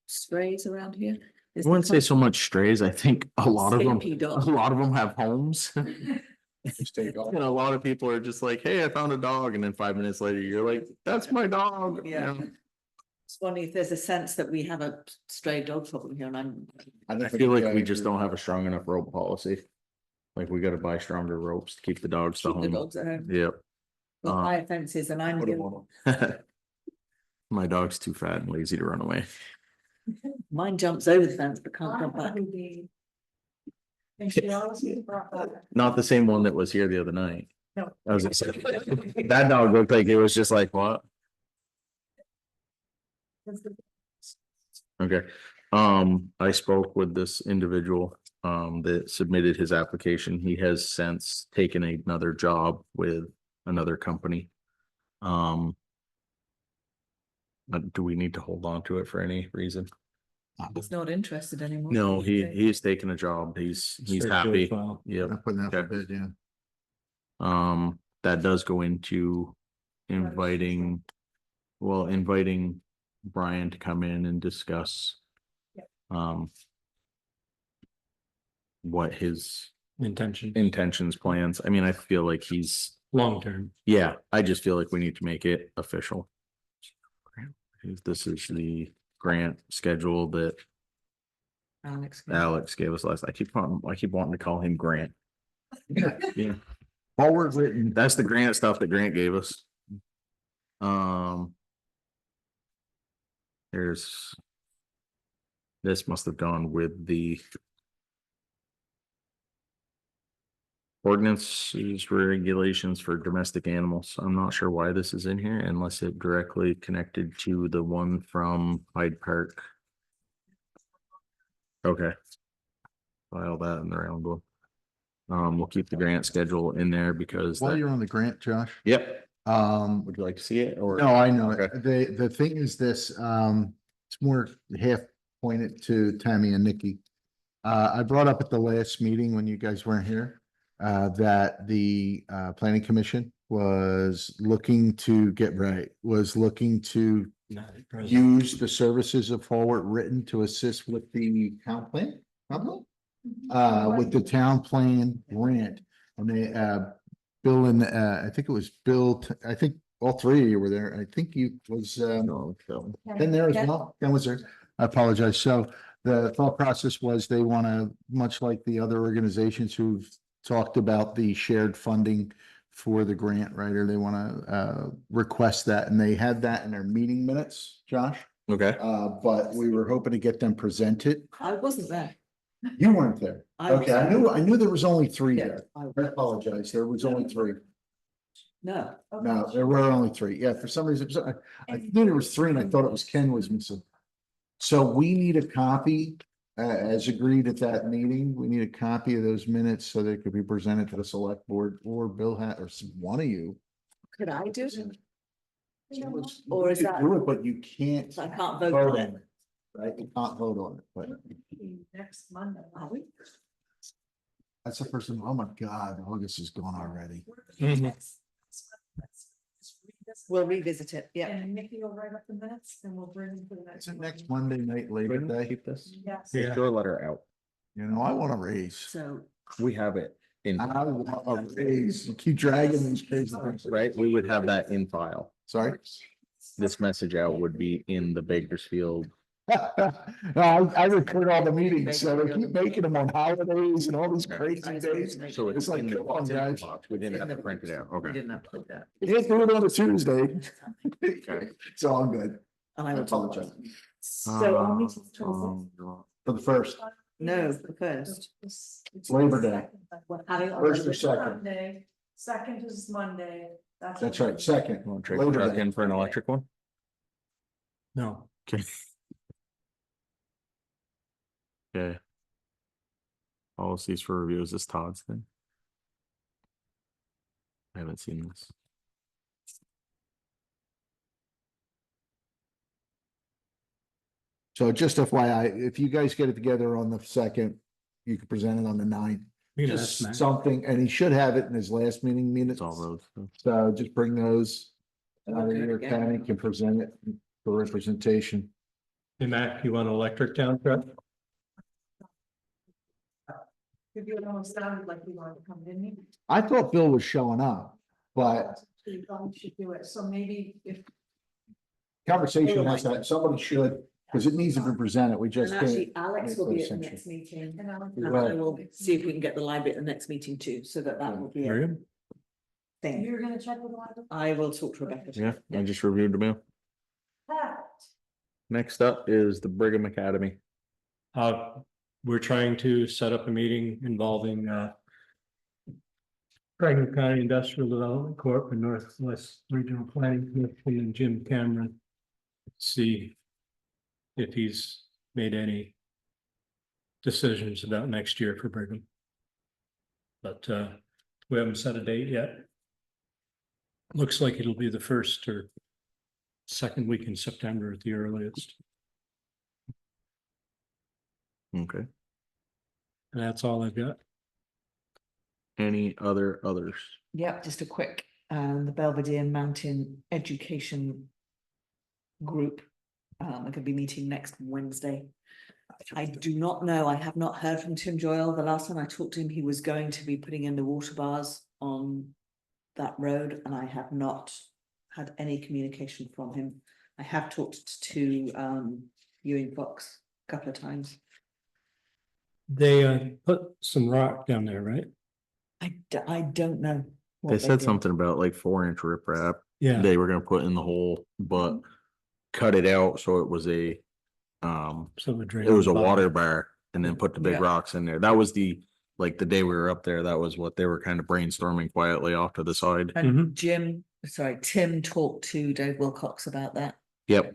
strays around here? I wouldn't say so much strays. I think a lot of them have homes. And a lot of people are just like, hey, I found a dog. And then 5 minutes later, you're like, that's my dog. Yeah. Just wondering if there's a sense that we have a stray dog problem here, and I feel like we just don't have a strong enough rope policy. Like we gotta buy stronger ropes to keep the dogs to keep the home. dogs at home. Yep. Got higher fences, and My dog's too fat and lazy to run away. mine jumps over the fence but can't jump back. Not the same one that was here the other night. No. I was excited. That dog looked like it was just like, what? Okay, I spoke with this individual that submitted his application. He has since taken another job with another company. Do we need to hold on to it for any reason? He's not interested anymore. No, he's taken a job. He's happy. Yep. I'm putting that for Okay. bid, yeah. That does go into inviting Brian to come in and discuss. What his intentions, plans. I mean, I feel like he's, Long term. yeah, I just feel like we need to make it official. This is the grant schedule that Alex gave us last. I keep wanting to call him Grant. Yeah. Forward written. That's the grant stuff that Grant gave us. This must have gone with the ordinances, regulations for domestic animals. I'm not sure why this is in here unless it directly connected to the one from Hyde Park. Okay. File that in the round book. We'll keep the grant schedule in there because. While you're on the grant, Josh. Yep. Would Would you like to see it or? No, I know. Okay. The thing is this, it's more half pointed to Tammy and Nikki. I brought up at the last meeting when you guys weren't here, that the planning commission was looking to use the services of Forward Written to assist with the town plan. With the town plan grant, and they Bill and I think it was Bill, I think all three of you were there. I think you was Ken there as well. Ken was there. I apologize. So the thought process was they want to, much like the other organizations who've talked about the shared funding for the grant writer, they want to request that, and they had that in their meeting minutes, Josh. Okay. But we were hoping to get them presented. I wasn't there. You weren't there. I Okay, I was- knew there was only three Yeah, there. I I apologize. There was only three. No. No, there were only three. Yeah, for some reason, I knew there was three and I thought it was Ken was missing. So we need a copy, as agreed at that meeting. We need a copy of those minutes so they could be presented to the select board or Bill or one of you. Could I do it? Or is that- do it, but you can't. I can't vote on it. Right, you can't vote on it, but Next Monday. Are we? that's the first one. Oh my God, August is gone already. We'll revisit it, yeah. And Nikki will write up the minutes and we'll bring them for the next. Is it next Monday night, Labor Day? Keep this. Yes. Yeah. Your letter out. You know, I want to raise. So We have it in, I want to raise. You keep dragging these crazy things. right? We would have that in file. Sorry? This message out would be in the Bakersfield I record all the meetings, so they keep making them on holidays and all these crazy days. So It's like, in the come on, guys. box. We didn't have to print it out. We Okay. didn't have to put that. You can't do it on a Tuesday. It's all good. And I I will talk apologize. about it. So our meeting's 26th. For the first, No, the first. It's Labor Day. We're having. First or second? Monday, second is Monday. That's right, second. Want to trade Labor the truck Day. in for an electric one? No, Okay. Okay. Policies for review, is this Todd's thing? I haven't seen this. So just FYI, if you guys get it together on the second, you can present it on the 9th. we can Just ask Matt. something, and he should have it in his last meeting minutes. It's all roads. so. So just bring those. And Okay, either your yeah. county can present it for representation. Hey, Mac, you want an electric town truck? If you almost sounded like you wanted to come, didn't you? I thought Bill was showing up, but You probably should do it, so maybe if conversation has that, somebody should, because it needs to be presented. We And just can't. actually, Alex make will be those at the century. next meeting. and I'll. And I will see if we can get the library at the next meeting too, so that that will be a Miriam? thing. You're gonna check with the library? I will talk to Rebecca. Yeah, I just reviewed the mail. Perfect. Next up is the Brigham Academy. We're trying to set up a meeting involving, Franklin County Industrial Development Corp. and Northwest Regional Planning Commission and Jim Cameron. See if he's made any decisions about next year for Brigham. But, we haven't set a date yet. Looks like it'll be the first or second week in September at the earliest. Okay. And that's all I've got. Any others? Yep, just a quick, the Belvedere Mountain Education Group. I could be meeting next Wednesday. I do not know, I have not heard from Tim Joyle. The last time I talked to him, he was going to be putting in the water bars on that road, and I have not had any communication from him. I have talked to Ewing Fox a couple of times. They put some rock down there, right? I don't know. what They said did. something about like 4-inch riprap. Yeah, They were gonna put in the hole, but cut it out so it was a so the drain. it was a water bar and then put the big Yeah. rocks in there. That was the the day we were up there, that was what they were kind of brainstorming quietly off to the side. And Tim talked to Dave Wilcox about that. Yep.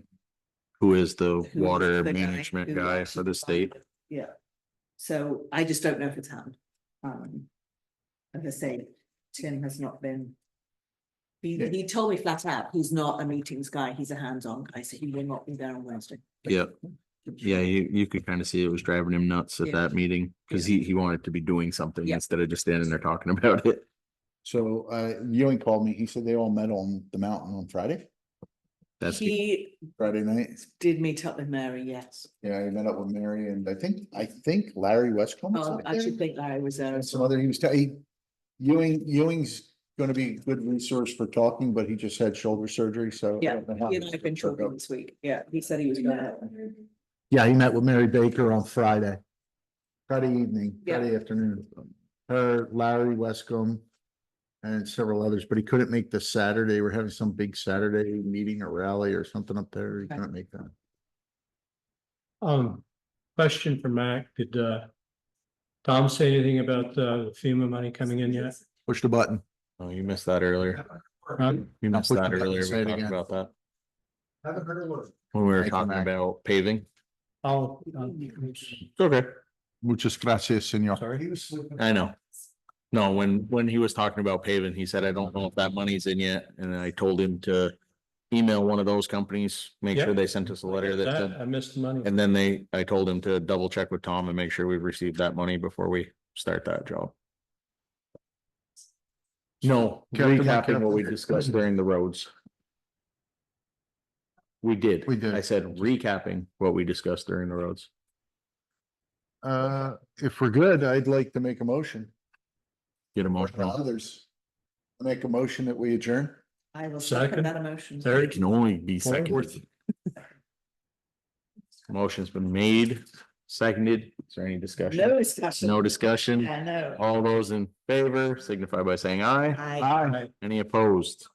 Who is the who is water the guy management who guy actually for the state? Yeah. So I just don't know if it's happened. Like I say, Tim has not been. He told me flat out, he's not a meetings guy, he's a hands-on guy, so he will not be there on Wednesday. Yep. Yeah, you could kind of see it was driving him nuts at Yeah. that meeting, because he wanted to be doing something Yeah. instead of just standing there talking about it. So Ewing called me. He said they all met on the mountain on Friday, That's He Friday night. did meet up with Mary, yes. Yeah, he met up with Mary and I think Larry Westcomb. was Oh, up I actually there. think Larry was there And as some well. other, Ewing's gonna be a good resource for talking, but he just had shoulder surgery, so. I Yeah, don't know how he and he's I've been gonna work talking out. this week, yeah, he said he was going out. Yeah, he met with Mary Baker on Friday. Friday evening, Yeah. Friday afternoon. Her, Larry Westcomb. And several others, but he couldn't make the Saturday. We're having some big Saturday meeting or rally or something up there. He Okay. couldn't make that. Question for Mac, did Tom say anything about the FEMA money coming in yet? Push the button. Oh, you missed that earlier. Huh? You Now missed push the that button, earlier. say We it talked again. about that Haven't heard a word. when we were Thank you, talking Mac. about paving. I'll, It's okay. Muchas gracias, senor. sorry. He was sleeping. I know. No, when he was talking about paving, he said, I don't know if that money's in yet, and I told him to email one of those companies, make sure Yeah. they sent us a letter that said. I missed the money. And then I told him to double check with Tom and make sure we've received that money before we start that job. No, Captain, recapping what we Captain. discussed during the roads. We did. We did. I said recapping what we discussed during the roads. If we're good, I'd like to make a motion. Get Or emotional. others. Make a motion that we adjourn. I will Second. second that emotion. It can only be second. Motion's been made, seconded. Is there any discussion? No discussion. No discussion? Yeah, no. All those in favor signify by saying aye. I, Any opposed?